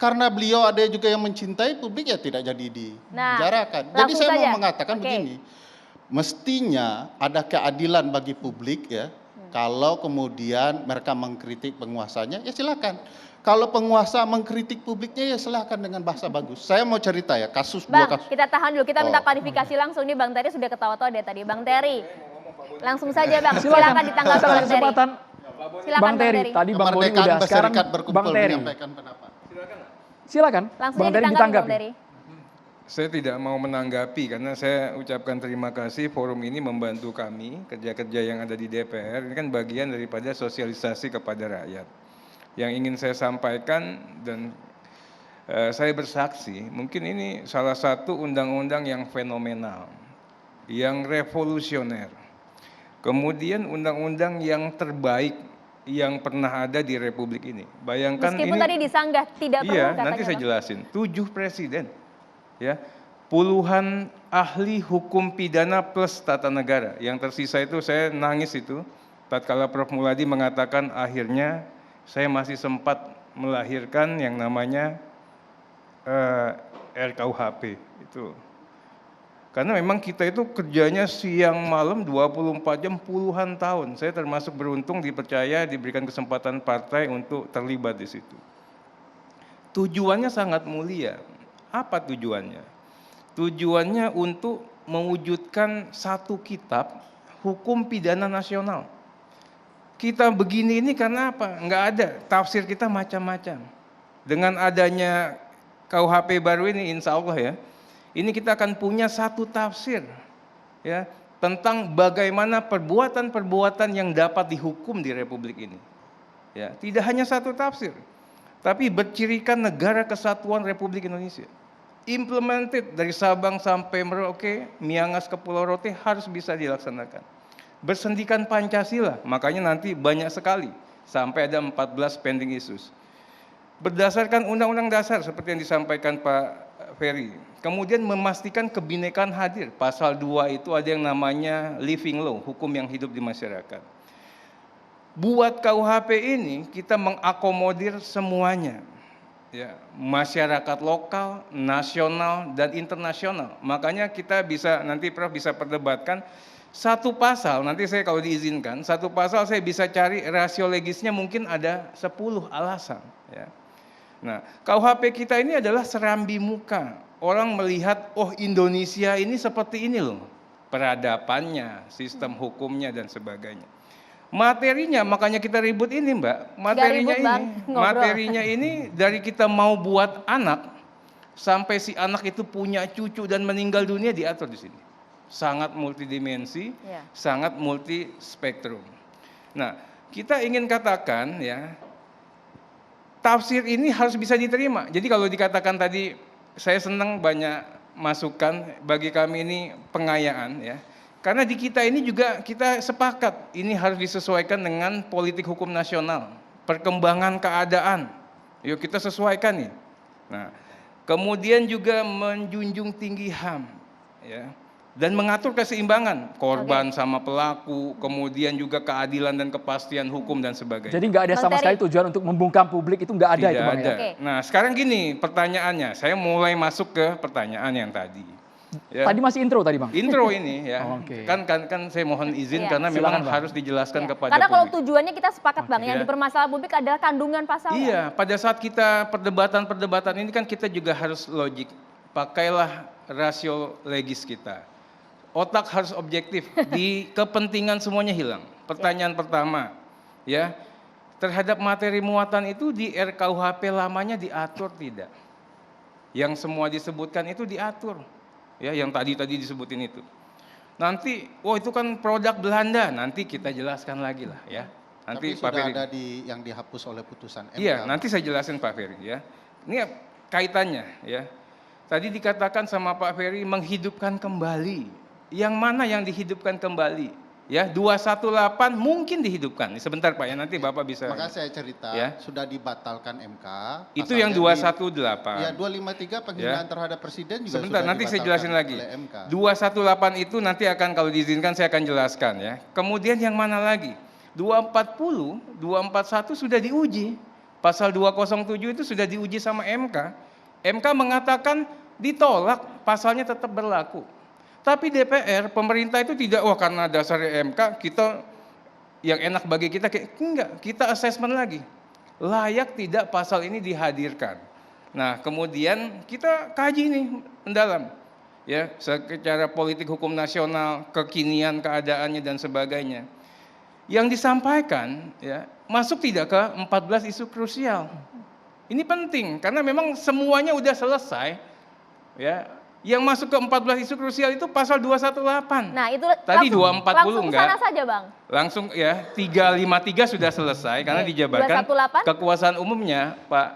G: karena beliau ada juga yang mencintai publik ya tidak jadi dibicarakan. Jadi
A: langsung
G: saya
A: saja.
G: mau mengatakan
A: Oke.
G: begini, mestinya ada keadilan bagi publik ya. Kalau kemudian mereka mengkritik penguasanya ya silakan. Kalau penguasa mengkritik publiknya ya silakan dengan bahasa bagus. Saya mau cerita ya kasus dua
A: Bang,
G: kasus.
A: kita tahan dulu. Kita minta
G: Oh.
A: klarifikasi langsung nih. Bang Terry sudah ketawa-tawa dari tadi. Bang Terry, langsung saja Bang. Silakan ditanggapi Bang Terry.
B: Kesempatan
A: Silakan
B: Bang Terry. Tadi Bang Boni
G: Kemerdekaan
B: udah, sekarang
G: berserikat berkumpul
B: Bang Terry.
G: menyampaikan pendapat.
B: Silakan.
A: Langsung
B: Bang Terry
A: ditanggapi
B: ditanggapi.
A: Bang Terry.
H: Saya tidak mau menanggapi karena saya ucapkan terima kasih forum ini membantu kami kerja-kerja yang ada di DPR. Ini kan bagian daripada sosialisasi kepada rakyat. Yang ingin saya sampaikan dan saya bersaksi, mungkin ini salah satu undang-undang yang fenomenal, yang revolusioner. Kemudian undang-undang yang terbaik yang pernah ada di Republik ini. Bayangkan
A: Meskipun
H: ini
A: tadi disanggah tidak perlu
H: iya,
A: katanya.
H: nanti saya
A: Bang.
H: jelasin. 7 presiden, ya, puluhan ahli hukum pidana plus tata negara. Yang tersisa itu saya nangis itu. Tatkala Prof. Muladi mengatakan akhirnya saya masih sempat melahirkan yang namanya RKUHP itu. Karena memang kita itu kerjanya siang malam 24 jam puluhan tahun. Saya termasuk beruntung dipercaya diberikan kesempatan partai untuk terlibat di situ. Tujuannya sangat mulia. Apa tujuannya? Tujuannya untuk mewujudkan satu kitab hukum pidana nasional. Kita begini ini karena apa? Enggak ada, tafsir kita macam-macam. Dengan adanya KUHP baru ini insya Allah ya, ini kita akan punya satu tafsir ya tentang bagaimana perbuatan-perbuatan yang dapat dihukum di Republik ini. Ya, tidak hanya satu tafsir, tapi bercirikan negara kesatuan Republik Indonesia. Implemented dari Sabang sampai Merauke, Miangas ke Pulau Rote harus bisa dilaksanakan. Bersendikan Pancasila, makanya nanti banyak sekali sampai ada 14 pending issues. Berdasarkan Undang-Undang Dasar seperti yang disampaikan Pak Ferry. Kemudian memastikan kebinekaan hadir. Pasal 2 itu ada yang namanya living law, hukum yang hidup di masyarakat. Buat KUHP ini kita mengakomodir semuanya. Ya, masyarakat lokal, nasional, dan internasional. Makanya kita bisa, nanti Prof bisa perdebatkan, satu pasal, nanti saya kalau diizinkan, satu pasal saya bisa cari rasio legisnya mungkin ada 10 alasan. Ya. Nah, KUHP kita ini adalah serambi muka. Orang melihat, oh Indonesia ini seperti ini loh. Peradabannya, sistem hukumnya dan sebagainya. Materinya, makanya kita ribut ini Mbak. Materinya
A: ribut, Bang.
H: ini,
A: Ngobrol.
H: materinya ini dari kita mau buat anak, sampai si anak itu punya cucu dan meninggal dunia diatur di sini. Sangat multidimensi,
A: Ya.
H: sangat multi spektrum. Nah, kita ingin katakan ya, tafsir ini harus bisa diterima. Jadi kalau dikatakan tadi, saya senang banyak masukan bagi kami ini pengayaan ya. Karena di kita ini juga kita sepakat ini harus disesuaikan dengan politik hukum nasional, perkembangan keadaan. Yuk kita sesuaikan nih. Nah, kemudian juga menjunjung tinggi HAM ya. Dan mengatur keseimbangan korban sama pelaku, kemudian juga keadilan dan kepastian hukum dan sebagainya.
B: Jadi nggak ada
A: Bang
B: sama
A: Terry.
B: sekali tujuan untuk membungkam publik, itu nggak ada
H: Tidak
B: itu Bang
H: ada.
B: ya?
A: Oke.
H: Nah, sekarang gini pertanyaannya, saya mulai masuk ke pertanyaan yang tadi. Ya.
B: Tadi masih intro tadi Bang?
H: Intro ini ya,
B: Oke.
H: kan saya mohon izin
A: Iya.
H: karena
B: Silakan,
H: memang
B: Bang.
H: harus dijelaskan
A: Ya.
H: kepada
A: Karena kalau
H: publik.
A: tujuannya kita sepakat Bang, yang
H: Ya.
A: dipermasalahkan publik adalah kandungan pasalnya.
H: Iya, pada saat kita perdebatan ini kan kita juga harus logik. Pakailah rasio legis kita. Otak harus objektif, di kepentingan semuanya hilang. Pertanyaan pertama, ya, terhadap materi muatan itu di RKUHP lamanya diatur tidak? Yang semua disebutkan itu diatur, ya, yang tadi disebutin itu. Nanti, oh itu kan produk Belanda, nanti kita jelaskan lagi lah, ya. Nanti
G: Tapi
H: Pak
G: sudah
H: Ferry.
G: ada yang dihapus oleh putusan MK.
H: Iya, nanti saya jelasin Pak Ferry ya. Ini kaitannya ya. Tadi dikatakan sama Pak Ferry menghidupkan kembali. Yang mana yang dihidupkan kembali? Ya, 218 mungkin dihidupkan. Sebentar Pak ya, nanti Bapak bisa.
G: Maka saya cerita,
H: Ya.
G: sudah dibatalkan MK.
H: Itu yang 218.
G: Ya, 253 penghinaan terhadap presiden juga
H: Sebentar,
G: sudah
H: nanti saya
G: dibatalkan
H: jelasin lagi.
G: oleh MK.
H: 218 itu nanti akan kalau diizinkan saya akan jelaskan ya. Kemudian yang mana lagi? 240, 241 sudah diuji. Pasal 207 itu sudah diuji sama MK. MK mengatakan ditolak, pasalnya tetap berlaku. Tapi DPR, pemerintah itu tidak, wah karena dasarnya MK, kita yang enak bagi kita, enggak, kita assessment lagi. Layak tidak pasal ini dihadirkan. Nah, kemudian kita kaji nih mendalam. Ya, secara politik hukum nasional, kekinian keadaannya dan sebagainya. Yang disampaikan ya, masuk tidak ke 14 isu krusial. Ini penting karena memang semuanya udah selesai. Ya, yang masuk ke 14 isu krusial itu pasal 218.
A: Nah, itu
H: tadi
A: langsung,
H: 240
A: langsung
H: enggak.
A: sana saja, Bang.
H: Langsung ya, 353 sudah selesai karena dijabarkan
A: 218?
H: kekuasaan umumnya, Pak.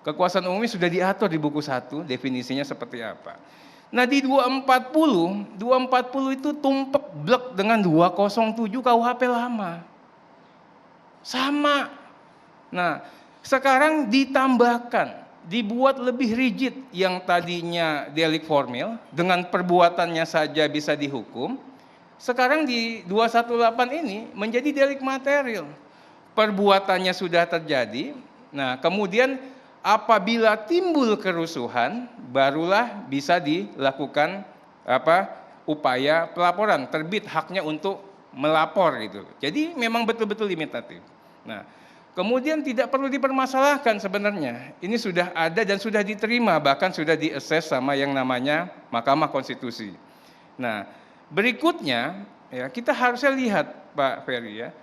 H: Kekuasaan umumnya sudah diatur di buku 1, definisinya seperti apa. Nah, di 240 itu tumpek blek dengan 207 KUHP lama. Sama. Nah, sekarang ditambahkan, dibuat lebih rigid yang tadinya delik formil, dengan perbuatannya saja bisa dihukum. Sekarang di 218 ini menjadi delik material. Perbuatannya sudah terjadi. Nah, kemudian apabila timbul kerusuhan, barulah bisa dilakukan upaya pelaporan, terbit haknya untuk melapor gitu. Jadi memang betul-betul limitatif. Nah, kemudian tidak perlu dipermasalahkan sebenarnya. Ini sudah ada dan sudah diterima, bahkan sudah di-assess sama yang namanya Mahkamah Konstitusi. Nah, berikutnya ya kita harusnya lihat Pak Ferry ya.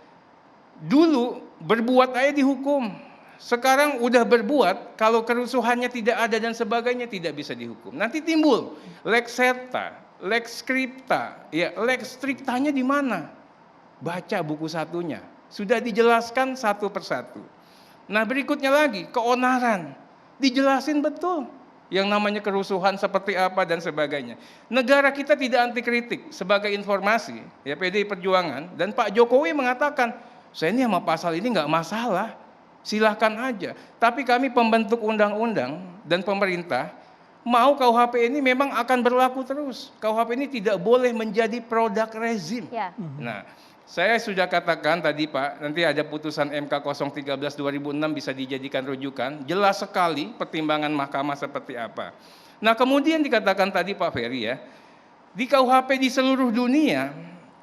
H: Dulu berbuat aja dihukum. Sekarang udah berbuat, kalau kerusuhannya tidak ada dan sebagainya tidak bisa dihukum. Nanti timbul lex serta, lex scripta, ya lex strictanya di mana? Baca buku 1-nya, sudah dijelaskan satu persatu. Nah, berikutnya lagi keonaran, dijelasin betul yang namanya kerusuhan seperti apa dan sebagainya. Negara kita tidak anti kritik. Sebagai informasi, ya PDI Perjuangan dan Pak Jokowi mengatakan, saya ini sama pasal ini nggak masalah. Silahkan aja. Tapi kami pembentuk undang-undang dan pemerintah mau KUHP ini memang akan berlaku terus. KUHP ini tidak boleh menjadi produk rezim.
A: Ya.
H: Nah, saya sudah katakan tadi Pak, nanti ada putusan MK 013/2006 bisa dijadikan rujukan. Jelas sekali pertimbangan mahkamah seperti apa. Nah, kemudian dikatakan tadi Pak Ferry ya, di KUHP di seluruh dunia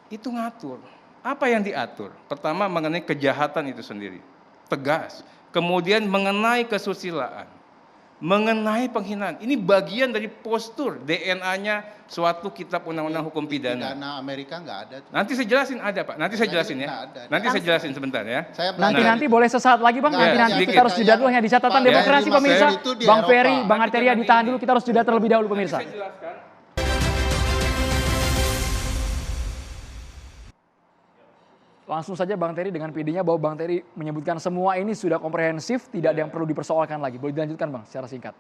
H: itu ngatur. Apa yang diatur? Pertama mengenai kejahatan itu sendiri. Tegas, kemudian mengenai kesusilaan, mengenai penghinaan. Ini bagian dari postur DNA-nya suatu kitab undang-undang hukum pidana.
G: Pidana Amerika nggak ada.
H: Nanti saya jelasin ada Pak, nanti saya jelasin ya. Nanti saya jelasin sebentar ya.
B: Nanti boleh sesaat lagi Bang, nanti kita harus jeda dulu ya di catatan demokrasi pemirsa. Bang Ferry, Bang Arteria ditahan dulu, kita harus jeda terlebih dahulu pemirsa. Langsung saja Bang Terry dengan PD-nya bahwa Bang Terry menyebutkan semua ini sudah komprehensif, tidak ada yang perlu dipersoalkan lagi. Boleh dilanjutkan Bang secara singkat.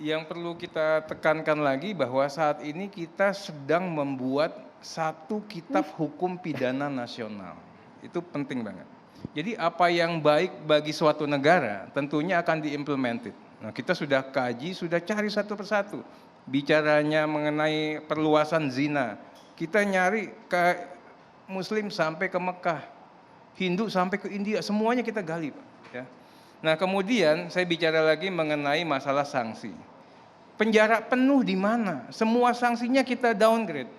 H: Yang perlu kita tekankan lagi bahwa saat ini kita sedang membuat satu kitab hukum pidana nasional. Itu penting banget. Jadi apa yang baik bagi suatu negara tentunya akan diimplemented. Nah, kita sudah kaji, sudah cari satu persatu. Bicaranya mengenai perluasan zina. Kita nyari ke Muslim sampai ke Mekah, Hindu sampai ke India, semuanya kita gali Pak. Ya. Nah, kemudian saya bicara lagi mengenai masalah sanksi. Penjara penuh di mana? Semua sanksinya kita downgrade.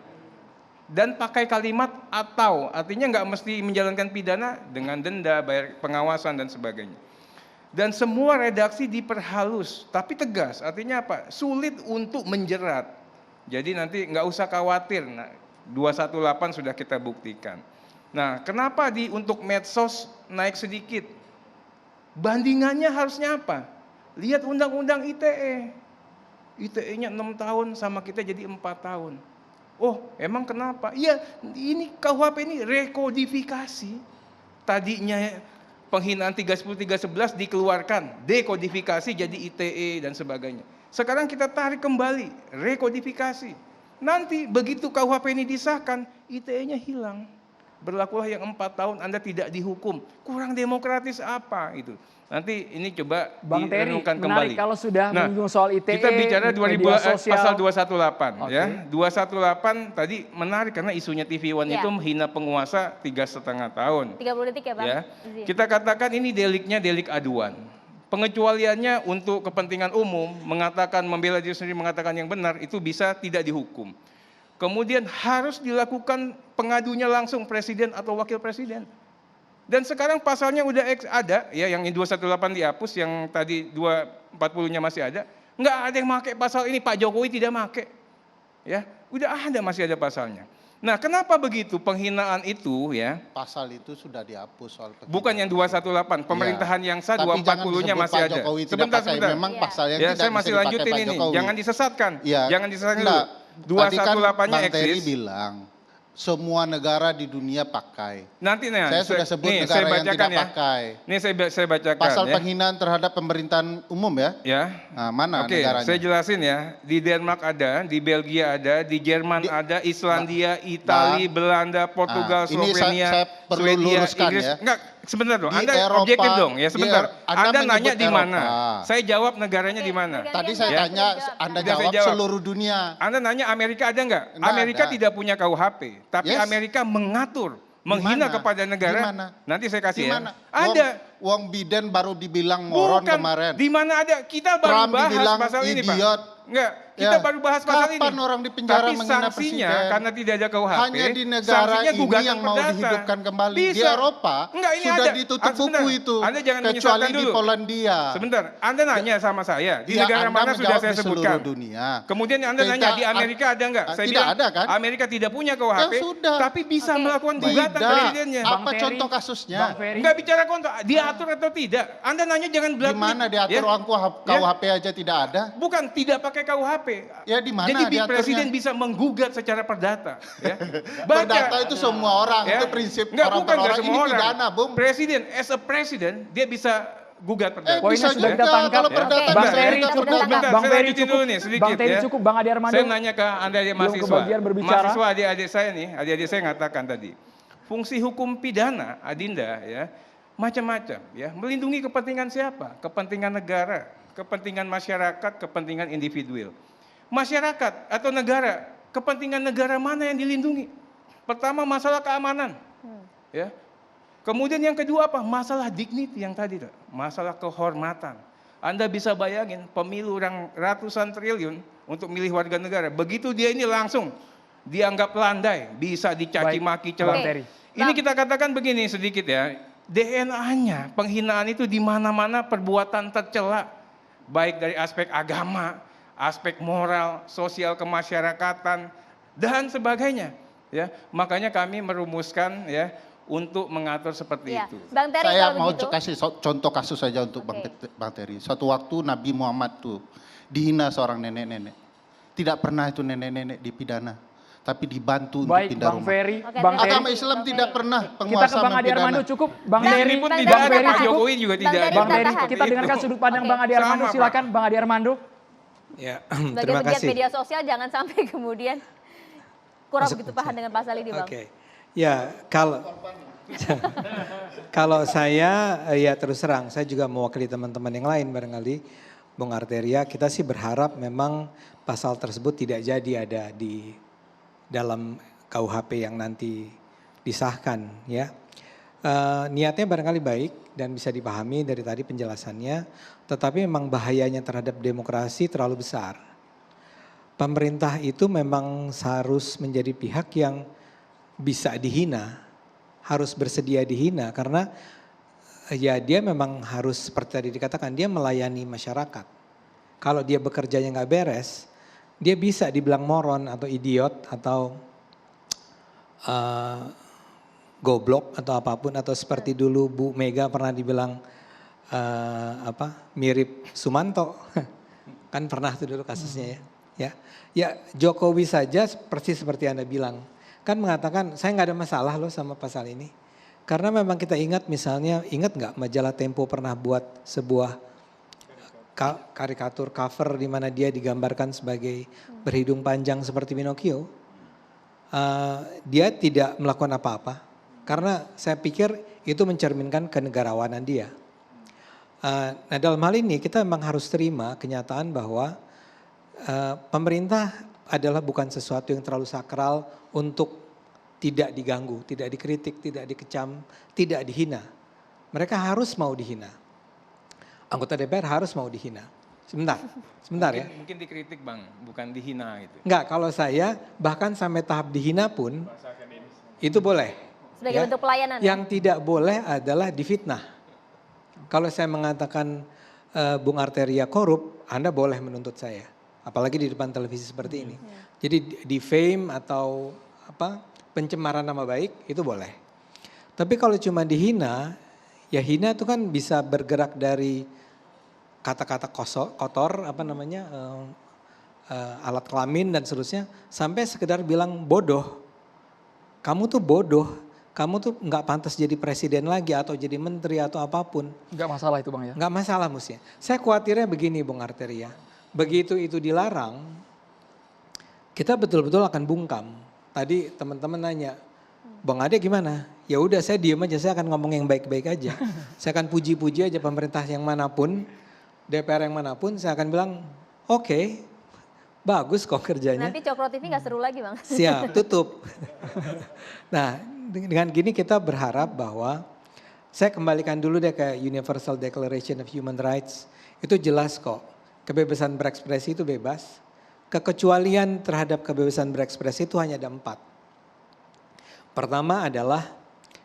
H: Dan pakai kalimat atau, artinya nggak mesti menjalankan pidana dengan denda, bayar pengawasan dan sebagainya. Dan semua redaksi diperhalus, tapi tegas. Artinya apa? Sulit untuk menjerat. Jadi nanti nggak usah khawatir. Nah, 218 sudah kita buktikan. Nah, kenapa untuk medsos naik sedikit? Bandingannya harusnya apa? Lihat undang-undang ITE. ITE-nya 6 tahun sama kita jadi 4 tahun. Oh, emang kenapa? Iya, ini KUHP ini rekodifikasi. Tadinya penghinaan 310-311 dikeluarkan, dekodifikasi jadi ITE dan sebagainya. Sekarang kita tarik kembali, rekodifikasi. Nanti begitu KUHP ini disahkan, ITE-nya hilang. Berlakulah yang 4 tahun Anda tidak dihukum. Kurang demokratis apa itu? Nanti ini coba
B: Bang Terry,
H: direnungkan
B: menarik
H: kembali.
B: kalau sudah
H: Nah,
B: menyinggung soal ITE,
H: kita bicara
B: media sosial.
H: pasal 218
B: Oke.
H: ya. 218 tadi menarik karena isunya TV One
A: Ya.
H: itu menghina penguasa 3,5 tahun.
A: 30 detik ya Bang.
H: Ya.
A: Izin.
H: Kita katakan ini deliknya delik aduan. Pengecualiannya untuk kepentingan umum, mengatakan membela diri sendiri, mengatakan yang benar, itu bisa tidak dihukum. Kemudian harus dilakukan pengadunya langsung presiden atau wakil presiden. Dan sekarang pasalnya udah ada, ya yang 218 dihapus, yang tadi 240-nya masih ada. Nggak ada yang pakai pasal ini, Pak Jokowi tidak pakai. Ya, udah ada, masih ada pasalnya. Nah, kenapa begitu penghinaan itu ya?
G: Pasal itu sudah dihapus soal penghinaan.
H: Bukan yang 218, pemerintahan yang sah
G: Tapi
H: 240-nya
G: jangan
H: masih
G: disebut
H: ada.
G: Pak Jokowi tidak
H: Sebentar,
G: pakai.
H: sebentar.
G: Memang
A: Ya.
G: pasal yang
H: Ya,
G: tidak
H: saya
G: bisa
H: masih
G: dipakai
H: lanjutin
G: Pak
H: ini.
G: Jokowi.
H: Jangan disesatkan.
G: Ya.
H: Jangan disesatkan dulu.
G: Enggak. Tadi kan
H: 218-nya
G: Bang Terry
H: eksis.
G: bilang semua negara di dunia pakai.
H: Nanti nih,
G: Saya sudah sebut
H: nih,
G: negara
H: saya
G: yang
H: bacakan
G: tidak
H: ya.
G: pakai.
H: Ini saya bacakan
G: Pasal
H: ya.
G: penghinaan terhadap pemerintahan umum ya.
H: Ya.
G: Nah, mana
H: Oke,
G: negaranya?
H: saya jelasin ya. Di Denmark ada, di Belgia ada, di Jerman ada, Islandia, Italia, Belanda, Portugal,
G: Nah, ini
H: Slovenia,
G: saya perlu
H: Swedia,
G: luruskan
H: Inggris.
G: ya.
H: Enggak, sebentar dong.
G: Di
H: Anda
G: Eropa,
H: objektif dong. Ya
G: di
H: sebentar.
G: Anda
H: Anda nanya
G: menyebut
H: di mana?
G: Eropa.
H: Saya jawab negaranya di mana.
A: Oke,
G: Tadi
A: gantian,
G: saya
A: Bang.
G: tanya, Anda
H: Sudah saya
G: jawab
H: jawab.
G: seluruh dunia.
H: Anda nanya Amerika ada nggak?
G: Nggak
H: Amerika
G: ada.
H: tidak punya KUHP, tapi
G: Yes.
H: Amerika mengatur, menghina
G: Di mana?
H: kepada negara.
G: Di mana?
H: Nanti saya kasih
G: Di
H: ya.
G: mana?
H: Ada.
G: Wong Biden baru dibilang moron
H: Bukan.
G: kemarin.
H: Di mana ada? Kita baru
G: Trump
H: bahas
G: dibilang
H: pasal ini, Pak.
G: idiot.
H: Enggak, kita
G: Ya.
H: baru bahas pasal ini.
G: Kapan orang di penjara
H: Tapi
G: menghina
H: sanksinya
G: presiden?
H: karena tidak ada KUHP.
G: Hanya di negara
H: sanksinya
G: ini
H: gugatan
G: yang mau
H: perdata.
G: dihidupkan kembali. Di
H: Bisa.
G: Eropa
H: Enggak, ini
G: sudah
H: ada.
G: ditutup
H: Sebentar.
G: buku itu.
H: Anda jangan
G: kecuali
H: menyesatkan
G: di
H: dulu.
G: Polandia.
H: Sebentar, Anda nanya sama saya, di
G: Ya,
H: negara
G: Anda
H: mana sudah
G: menjawab
H: saya
G: di
H: sebutkan?
G: seluruh dunia.
H: Kemudian Anda
G: Kita-
H: nanya di Amerika ada nggak? Saya
G: tidak
H: bilang
G: ada kan?
H: Amerika tidak punya KUHP,
G: Ya sudah.
H: tapi bisa
A: Oke.
H: melakukan gugatan
G: Tidak.
H: presidennya.
B: Bang
G: Apa
B: Ferry,
G: contoh kasusnya?
B: Bang Ferry.
H: Enggak bicara kontak, diatur atau tidak. Anda nanya jangan
G: Di mana diatur orang KUHP aja tidak ada?
H: Bukan tidak pakai KUHP.
G: Ya di mana
H: Jadi
G: diaturnya?
H: presiden bisa menggugat secara perdata. Ya.
G: Perdata itu semua orang,
H: Ya.
G: itu prinsip
H: Enggak,
G: orang
H: bukan
G: per orang.
H: semua
G: Ini
H: orang.
G: pidana, Bung.
H: Presiden, as a president, dia bisa gugat perdata.
B: Poinnya
G: Bisa
B: sudah
G: juga
B: kita tangkap.
G: kalau
B: Ya.
G: perdata
A: Oke.
B: Bang
G: bisa
B: Ferry
G: juga
B: cukup,
G: perdata.
H: Bentar,
B: Bang
H: saya
B: Ferry
H: lanjutin
B: cukup,
H: dulu nih, sedikit
B: Bang Ferry
H: ya.
B: cukup, Bang Adi Armando.
H: Saya nanya ke adik-adik
B: Belum
H: mahasiswa.
B: kebagian berbicara.
H: Mahasiswa adik-adik saya nih, adik-adik saya ngatakan tadi, fungsi hukum pidana, Adinda ya, macam-macam ya, melindungi kepentingan siapa? Kepentingan negara, kepentingan masyarakat, kepentingan individual. Masyarakat atau negara, kepentingan negara mana yang dilindungi? Pertama masalah keamanan. Ya. Kemudian yang kedua apa? Masalah dignity yang tadi, masalah kehormatan. Anda bisa bayangin pemilu yang ratusan triliun untuk milih warga negara. Begitu dia ini langsung dianggap landai, bisa dicaci
B: Baik,
H: maki,
B: Bang
H: celak.
B: Ferry.
H: Ini kita katakan begini sedikit ya. DNA-nya penghinaan itu di mana-mana perbuatan tercela, baik dari aspek agama, aspek moral, sosial kemasyarakatan dan sebagainya. Ya, makanya kami merumuskan ya untuk mengatur seperti
A: Iya.
H: itu.
A: Bang Terry
G: Saya
A: kalau
G: mau
A: begitu.
G: kasih contoh kasus saja untuk
A: Oke.
G: Bang Terry. Suatu waktu Nabi Muhammad tuh dihina seorang nenek-nenek. Tidak pernah itu nenek-nenek dipidana, tapi dibantu untuk
B: Baik,
G: pindah
B: Bang
G: rumah.
B: Ferry.
A: Oke,
B: Bang
A: terima
B: Ferry.
G: Agama Islam
A: Bang
G: tidak
A: Ferry.
G: pernah
B: Kita
G: penguasa
B: ke Bang Adi
G: mempidana.
B: Armando cukup. Bang
A: Bang
B: Ferry.
H: Ini pun
A: Bang
H: tidak
A: Ferry
H: ada, Pak
A: tahan.
H: Jokowi juga
A: Bang
H: tidak
A: Ferry
H: ada.
B: Bang Ferry,
A: tahan.
B: kita dengarkan sudut pandang
A: Oke.
B: Bang Adi Armando.
H: Sama, Pak.
B: Silakan Bang Adi Armando.
I: Ya,
A: Sebagai
I: terima
A: pegiat
I: kasih.
A: media sosial jangan sampai kemudian kurang
I: Masuk
A: begitu paham dengan pasal ini, Bang.
I: Oke. Ya, kalau saya ya terus terang, saya juga mewakili teman-teman yang lain barangkali, Bung Arteria, kita sih berharap memang pasal tersebut tidak jadi ada di dalam KUHP yang nanti disahkan ya. Niatnya barangkali baik dan bisa dipahami dari tadi penjelasannya, tetapi memang bahayanya terhadap demokrasi terlalu besar. Pemerintah itu memang harus menjadi pihak yang bisa dihina, harus bersedia dihina karena ya dia memang harus seperti tadi dikatakan dia melayani masyarakat. Kalau dia bekerjanya nggak beres, dia bisa dibilang moron atau idiot atau goblok atau apapun atau seperti dulu Bu Mega pernah dibilang mirip Sumanto. Kan pernah tuh dulu kasusnya ya. Ya Jokowi saja persis seperti Anda bilang. Kan mengatakan saya nggak ada masalah loh sama pasal ini. Karena memang kita ingat misalnya, ingat nggak majalah Tempo pernah buat sebuah karikatur cover di mana dia digambarkan sebagai berhidung panjang seperti Pinocchio. Dia tidak melakukan apa-apa. Karena saya pikir itu mencerminkan kenegarawanan dia. Nah dalam hal ini kita memang harus terima kenyataan bahwa pemerintah adalah bukan sesuatu yang terlalu sakral untuk tidak diganggu, tidak dikritik, tidak dikecam, tidak dihina. Mereka harus mau dihina. Anggota DPR harus mau dihina. Sebentar ya.
H: Mungkin dikritik Bang, bukan dihina gitu.
I: Enggak, kalau saya bahkan sampai tahap dihina pun itu boleh.
A: Sebagai bentuk pelayanan.
I: Yang tidak boleh adalah difitnah. Kalau saya mengatakan Bung Arteria korup, Anda boleh menuntut saya. Apalagi di depan televisi seperti ini. Jadi defame atau pencemaran nama baik itu boleh. Tapi kalau cuma dihina, ya hina itu kan bisa bergerak dari kata-kata kotor, alat kelamin dan seterusnya, sampai sekedar bilang bodoh. Kamu tuh bodoh, kamu tuh nggak pantas jadi presiden lagi atau jadi menteri atau apapun.
B: Nggak masalah itu Bang ya?
I: Nggak masalah mestinya. Saya khawatirnya begini Bung Arteria, begitu itu dilarang, kita betul-betul akan bungkam. Tadi teman-teman nanya, Bang Ade gimana? Ya udah saya diem aja, saya akan ngomong yang baik-baik aja. Saya akan puji-puji aja pemerintah yang manapun, DPR yang manapun, saya akan bilang oke, bagus kok kerjanya.
A: Nanti Cokro TV gak seru lagi Bang.
I: Siap, tutup. Nah dengan gini kita berharap bahwa, saya kembalikan dulu deh ke Universal Declaration of Human Rights, itu jelas kok, kebebasan berekspresi itu bebas, kekecualian terhadap kebebasan berekspresi itu hanya ada 4. Pertama adalah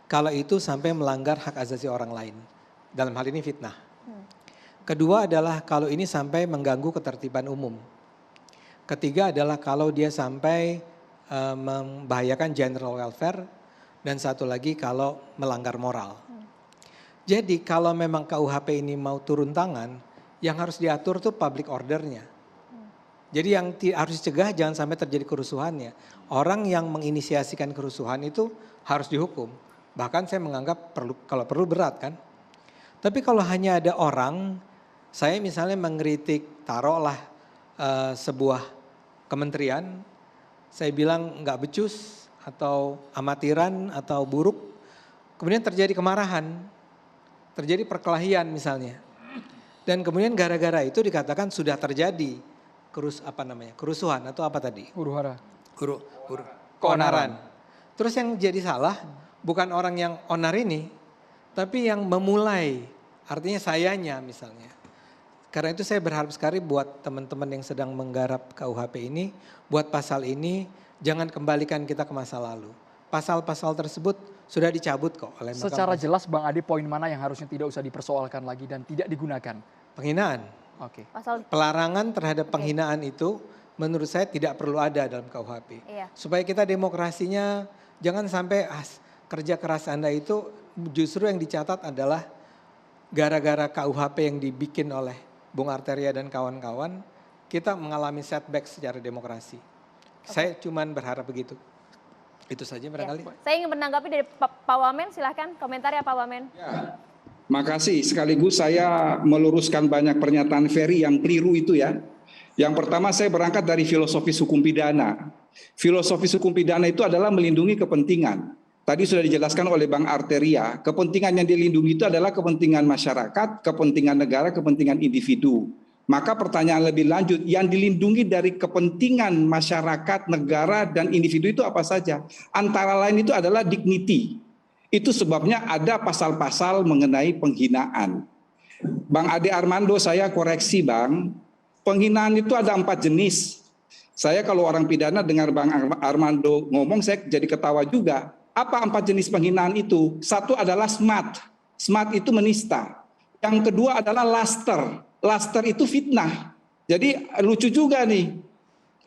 I: kalau itu sampai melanggar hak asasi orang lain, dalam hal ini fitnah. Kedua adalah kalau ini sampai mengganggu ketertiban umum. Ketiga adalah kalau dia sampai membahayakan general welfare. Dan satu lagi kalau melanggar moral. Jadi kalau memang KUHP ini mau turun tangan, yang harus diatur tuh public ordernya. Jadi yang harus dicegah jangan sampai terjadi kerusuhannya. Orang yang menginisiasikan kerusuhan itu harus dihukum. Bahkan saya menganggap kalau perlu berat kan. Tapi kalau hanya ada orang, saya misalnya mengkritik taruhlah sebuah kementerian, saya bilang nggak becus atau amatiran atau buruk, kemudian terjadi kemarahan, terjadi perkelahian misalnya, dan kemudian gara-gara itu dikatakan sudah terjadi kerusuhan atau apa tadi?
B: Huru-hara.
I: Keonaran. Terus yang jadi salah bukan orang yang onar ini, tapi yang memulai, artinya sayanya misalnya. Karena itu saya berharap sekali buat teman-teman yang sedang menggarap KUHP ini, buat pasal ini jangan kembalikan kita ke masa lalu. Pasal-pasal tersebut sudah dicabut kok oleh Mahkamah.
B: Secara jelas Bang Ade poin mana yang harusnya tidak usah dipersoalkan lagi dan tidak digunakan?
I: Penghinaan.
B: Oke.
I: Pelarangan terhadap penghinaan itu menurut saya tidak perlu ada dalam KUHP.
A: Iya.
I: Supaya kita demokrasinya jangan sampai kerja keras Anda itu justru yang dicatat adalah gara-gara KUHP yang dibikin oleh Bung Arteria dan kawan-kawan, kita mengalami setback secara demokrasi. Saya cuman berharap begitu. Itu saja barangkali.
A: Ya. Saya ingin menanggapi dari Pak Wamen, silahkan komentarnya Pak Wamen.
C: Ya, makasih. Sekaligus saya meluruskan banyak pernyataan Ferry yang keliru itu ya. Yang pertama saya berangkat dari filosofis hukum pidana. Filosofis hukum pidana itu adalah melindungi kepentingan. Tadi sudah dijelaskan oleh Bang Arteria, kepentingan yang dilindungi itu adalah kepentingan masyarakat, kepentingan negara, kepentingan individu. Maka pertanyaan lebih lanjut, yang dilindungi dari kepentingan masyarakat, negara, dan individu itu apa saja? Antara lain itu adalah dignity. Itu sebabnya ada pasal-pasal mengenai penghinaan. Bang Ade Armando, saya koreksi Bang, penghinaan itu ada 4 jenis. Saya kalau orang pidana dengar Bang Armando ngomong, saya jadi ketawa juga. Apa 4 jenis penghinaan itu? Satu adalah smart. Smart itu menista. Yang kedua adalah laster. Laster itu fitnah. Jadi lucu juga nih.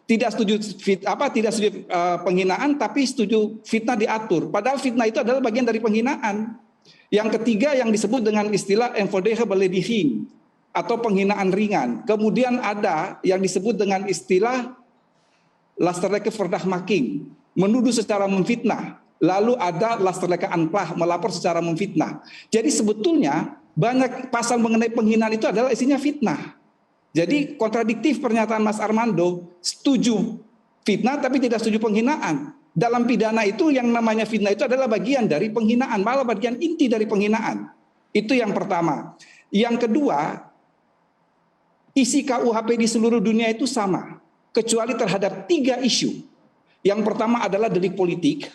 C: Tidak setuju penghinaan tapi setuju fitnah diatur. Padahal fitnah itu adalah bagian dari penghinaan. Yang ketiga yang disebut dengan istilah envodehe belediging atau penghinaan ringan. Kemudian ada yang disebut dengan istilah lasterlijke verdagmaking, menuduh secara memfitnah. Lalu ada lasterlijke aanklacht, melapor secara memfitnah. Jadi sebetulnya banyak pasal mengenai penghinaan itu adalah isinya fitnah. Jadi kontradiktif pernyataan Mas Armando, setuju fitnah tapi tidak setuju penghinaan. Dalam pidana itu yang namanya fitnah itu adalah bagian dari penghinaan, malah bagian inti dari penghinaan. Itu yang pertama. Yang kedua, isi KUHP di seluruh dunia itu sama, kecuali terhadap 3 isu. Yang pertama adalah delik politik,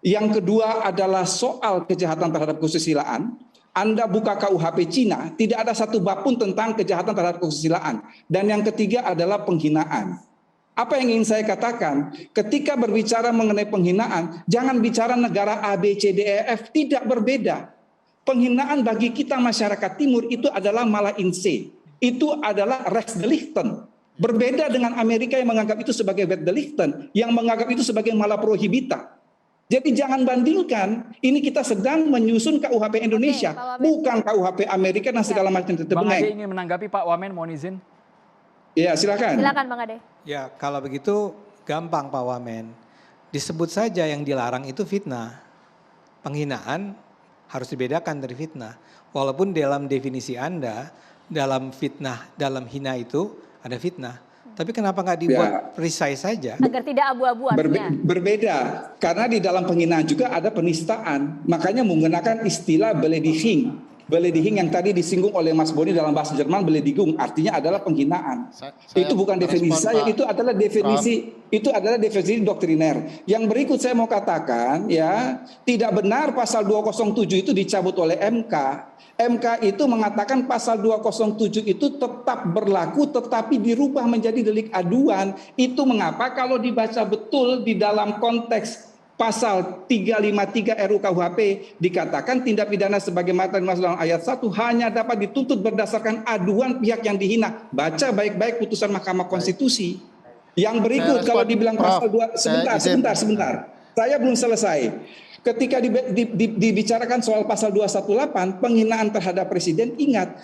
C: yang kedua adalah soal kejahatan terhadap kesusilaan. Anda buka KUHP Cina, tidak ada satu bab pun tentang kejahatan terhadap kesusilaan. Dan yang ketiga adalah penghinaan. Apa yang ingin saya katakan, ketika berbicara mengenai penghinaan, jangan bicara negara A, B, C, D, E, F, tidak berbeda. Penghinaan bagi kita masyarakat timur itu adalah malah in se. Itu adalah rechtsdelicten. Berbeda dengan Amerika yang menganggap itu sebagai wetdelicten, yang menganggap itu sebagai malah prohibita. Jadi jangan bandingkan, ini kita sedang menyusun KUHP Indonesia, bukan KUHP Amerika dan segala macam itu.
B: Bang Ade ingin menanggapi Pak Wamen, mohon izin.
C: Ya, silakan.
A: Silakan Bang Ade.
I: Ya, kalau begitu gampang Pak Wamen. Disebut saja yang dilarang itu fitnah. Penghinaan harus dibedakan dari fitnah. Walaupun dalam definisi Anda, dalam fitnah, dalam hina itu ada fitnah. Tapi kenapa nggak dibuat precise saja?
A: Agar tidak abu-abu artinya.
C: Berbeda, karena di dalam penghinaan juga ada penistaan. Makanya menggunakan istilah beleidigung. Beleidigung yang tadi disinggung oleh Mas Boni dalam bahasa Jerman, Beleidigung artinya adalah penghinaan. Itu bukan definisi saya, itu adalah definisi doktriner. Yang berikut saya mau katakan, ya, tidak benar pasal 207 itu dicabut oleh MK. MK itu mengatakan pasal 207 itu tetap berlaku tetapi dirubah menjadi delik aduan. Itu mengapa kalau dibaca betul di dalam konteks pasal 353 RUU KUHP dikatakan tindak pidana sebagaimana dimaksud dalam ayat 1 hanya dapat dituntut berdasarkan aduan pihak yang dihina. Baca baik-baik putusan Mahkamah Konstitusi. Yang berikut kalau dibilang pasal 2, sebentar. Saya belum selesai. Ketika dibicarakan soal pasal 218 penghinaan terhadap presiden, ingat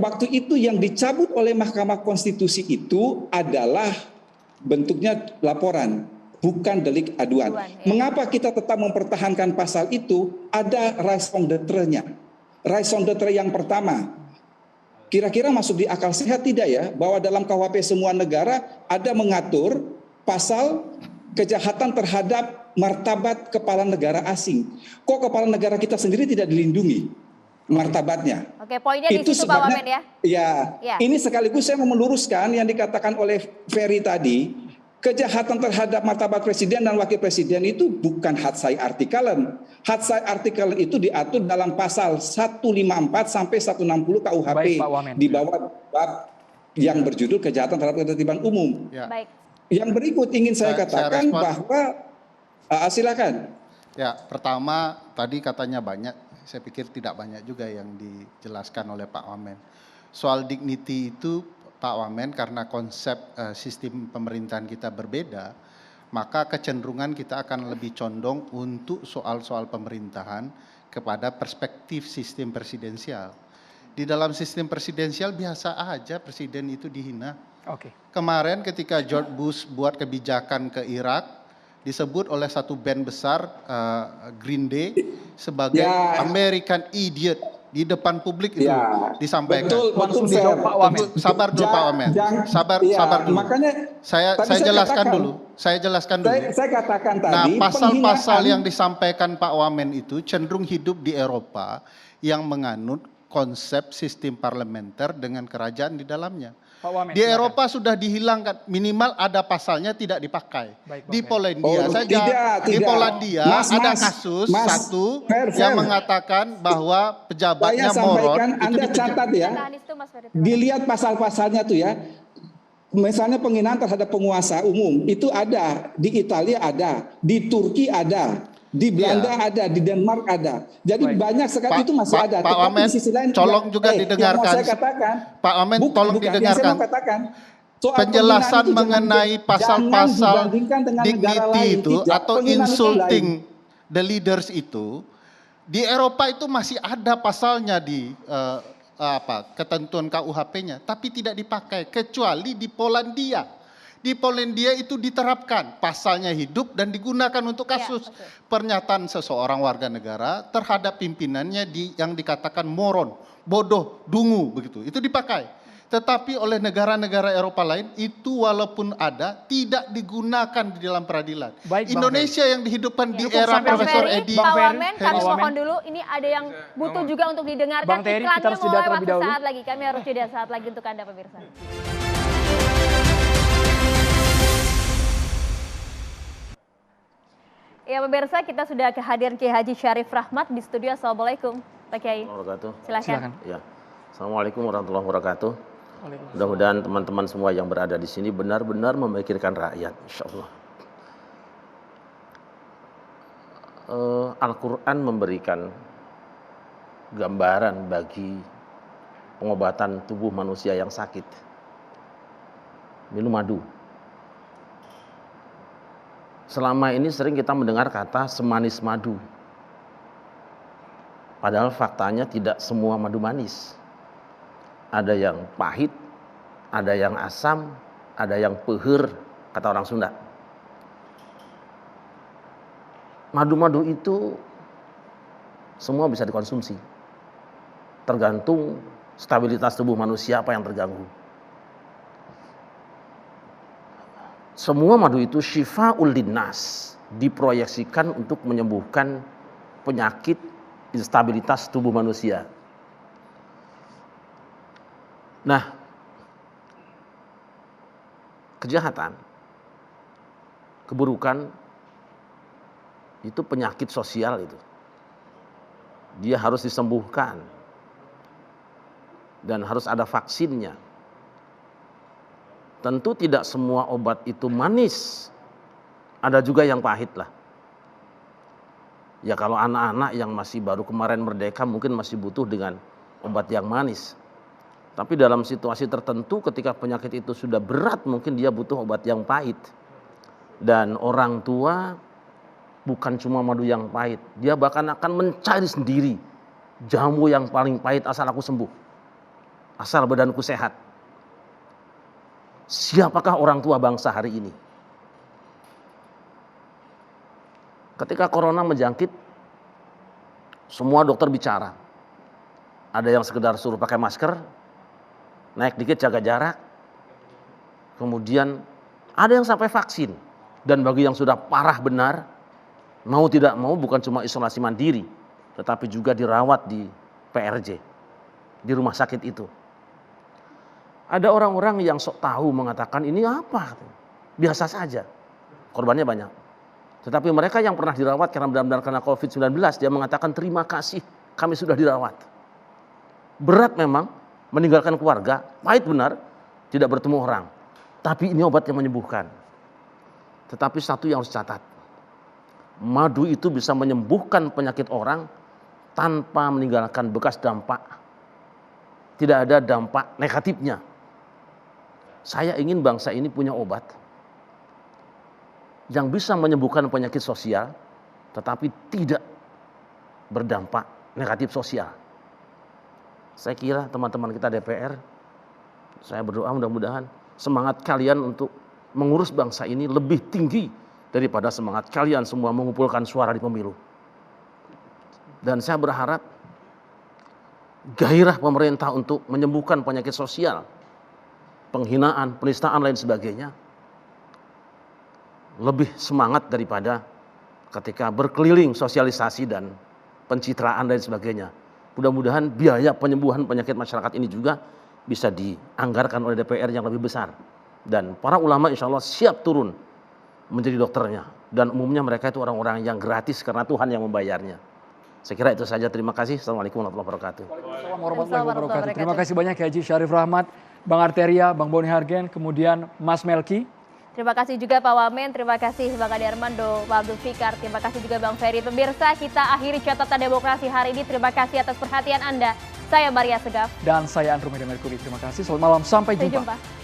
C: waktu itu yang dicabut oleh Mahkamah Konstitusi itu adalah bentuknya laporan, bukan delik aduan. Mengapa kita tetap mempertahankan pasal itu? Ada raison d'être-nya. Raison d'être yang pertama, kira-kira masuk di akal sehat tidak ya, bahwa dalam KUHP semua negara ada mengatur pasal kejahatan terhadap martabat kepala negara asing. Kok kepala negara kita sendiri tidak dilindungi martabatnya?
A: Oke, poinnya di situ Pak Wamen ya.
C: Ya, ini sekaligus saya mau meluruskan yang dikatakan oleh Ferry tadi. Kejahatan terhadap martabat presiden dan wakil presiden itu bukan Hatsai Artikelen. Hatsai Artikelen itu diatur dalam pasal 154 sampai 160 KUHP.
B: Baik,
C: di bawah bab yang berjudul kejahatan terhadap ketertiban umum.
G: Ya.
A: Baik.
C: Yang berikut ingin saya katakan bahwa silakan.
G: Ya, pertama tadi katanya banyak, saya pikir tidak banyak juga yang dijelaskan oleh Pak Wamen. Soal dignity itu Pak Wamen, karena konsep sistem pemerintahan kita berbeda, maka kecenderungan kita akan lebih condong untuk soal-soal pemerintahan kepada perspektif sistem presidensial. Di dalam sistem presidensial biasa aja presiden itu dihina. Kemarin ketika George Bush buat kebijakan ke Irak, disebut oleh satu band besar Green Day sebagai American Idiot. Di depan publik itu disampaikan.
C: Betul,
G: sabar dulu Pak Wamen. Sabar dulu.
C: Makanya
G: saya jelaskan dulu. Saya
C: katakan tadi.
G: Nah, pasal-pasal yang disampaikan Pak Wamen itu cenderung hidup di Eropa yang menganut konsep sistem parlementer dengan kerajaan di dalamnya. Di Eropa sudah dihilangkan, minimal ada pasalnya tidak dipakai. Di Polandia di Polandia ada kasus satu yang mengatakan bahwa pejabatnya moron.
C: Anda catat ya. Dilihat pasal-pasalnya tuh ya. Misalnya penghinaan terhadap penguasa umum itu ada, di Italia ada, di Turki ada. Di Belanda ada, di Denmark ada. Jadi banyak sekali itu masih ada.
G: Pak Wamen, tolong juga didengarkan.
C: Saya katakan,
G: Pak Wamen, tolong didengarkan. Penjelasan mengenai pasal-pasal dignity itu atau insulting the leaders itu di Eropa itu masih ada pasalnya di ketentuan KUHP-nya, tapi tidak dipakai kecuali di Polandia. Di Polandia itu diterapkan, pasalnya hidup dan digunakan untuk kasus pernyataan seseorang warga negara terhadap pimpinannya yang dikatakan moron, bodoh, dungu begitu. Itu dipakai. tetapi oleh negara-negara Eropa lain itu walaupun ada tidak digunakan di dalam peradilan.
B: Baik, Bang
G: Indonesia yang dihidupkan di era
A: Bang
G: Profesor
A: Ferry,
G: Edi.
A: Pak Wamen, kami
B: Wamen.
A: mohon dulu. Ini ada yang butuh juga untuk didengarkan.
B: Bang Ferry, kita
A: Iklannya
B: harus jeda
A: mulai
B: terlebih
A: waktu
B: dahulu.
A: saat lagi. Kami harus jeda saat lagi untuk Anda pemirsa. Ya pemirsa, kita sudah kehadiran Kiai Haji Syarif Rahmat di studio. Assalamualaikum Pak Kiai. Silakan.
J: Ya. Assalamualaikum warahmatullahi wabarakatuh. Mudah-mudahan teman-teman semua yang berada di sini benar-benar memikirkan rakyat, insya Allah. Al-Quran memberikan gambaran bagi pengobatan tubuh manusia yang sakit. Minum madu. Selama ini sering kita mendengar kata semanis madu. Padahal faktanya tidak semua madu manis. Ada yang pahit, ada yang asam, ada yang peuheur, kata orang Sunda. Madu-madu itu semua bisa dikonsumsi. Tergantung stabilitas tubuh manusia apa yang terganggu. Semua madu itu syifa'ul linnas, diproyeksikan untuk menyembuhkan penyakit instabilitas tubuh manusia. Nah, kejahatan, keburukan itu penyakit sosial itu. Dia harus disembuhkan dan harus ada vaksinnya. Tentu tidak semua obat itu manis. Ada juga yang pahit lah. Ya kalau anak-anak yang masih baru kemarin merdeka mungkin masih butuh dengan obat yang manis. Tapi dalam situasi tertentu ketika penyakit itu sudah berat mungkin dia butuh obat yang pahit. Dan orang tua bukan cuma madu yang pahit. Dia bahkan akan mencari sendiri jamu yang paling pahit asal aku sembuh. Asal badanku sehat. Siapakah orang tua bangsa hari ini? Ketika corona menjangkit, semua dokter bicara. Ada yang sekedar suruh pakai masker, naik dikit jaga jarak. Kemudian ada yang sampai vaksin. Dan bagi yang sudah parah benar, mau tidak mau bukan cuma isolasi mandiri, tetapi juga dirawat di PRJ, di rumah sakit itu. Ada orang-orang yang sok tahu mengatakan ini apa? Biasa saja. Korbannya banyak. Tetapi mereka yang pernah dirawat karena benar-benar kena COVID-19, dia mengatakan terima kasih kami sudah dirawat. Berat memang meninggalkan keluarga, pahit benar, tidak bertemu orang. Tapi ini obat yang menyembuhkan. Tetapi satu yang harus catat. Madu itu bisa menyembuhkan penyakit orang tanpa meninggalkan bekas dampak. Tidak ada dampak negatifnya. Saya ingin bangsa ini punya obat yang bisa menyembuhkan penyakit sosial tetapi tidak berdampak negatif sosial. Saya kira teman-teman kita DPR, saya berdoa mudah-mudahan semangat kalian untuk mengurus bangsa ini lebih tinggi daripada semangat kalian semua mengumpulkan suara di pemilu. Dan saya berharap gairah pemerintah untuk menyembuhkan penyakit sosial, penghinaan, penistaan lain sebagainya lebih semangat daripada ketika berkeliling sosialisasi dan pencitraan dan sebagainya. Mudah-mudahan biaya penyembuhan penyakit masyarakat ini juga bisa dianggarkan oleh DPR yang lebih besar. Dan para ulama insya Allah siap turun menjadi dokternya. Dan umumnya mereka itu orang-orang yang gratis karena Tuhan yang membayarnya. Saya kira itu saja. Terima kasih. Assalamualaikum warahmatullahi wabarakatuh.
B: Waalaikumsalam warahmatullahi wabarakatuh. Terima kasih banyak Kiai Haji Syarif Rahmat, Bang Arteria, Bang Boni Hargen, kemudian Mas Melki.
A: Terima kasih juga Pak Wamen, terima kasih Bang Ade Armando, Pak Abdul Fikar, terima kasih juga Bang Ferry. Pemirsa, kita akhiri catatan demokrasi hari ini. Terima kasih atas perhatian Anda. Saya Maria Segaf.
B: Dan saya Andromeda Merkuri. Terima kasih. Selamat malam. Sampai
A: Sampai
B: jumpa.
A: jumpa.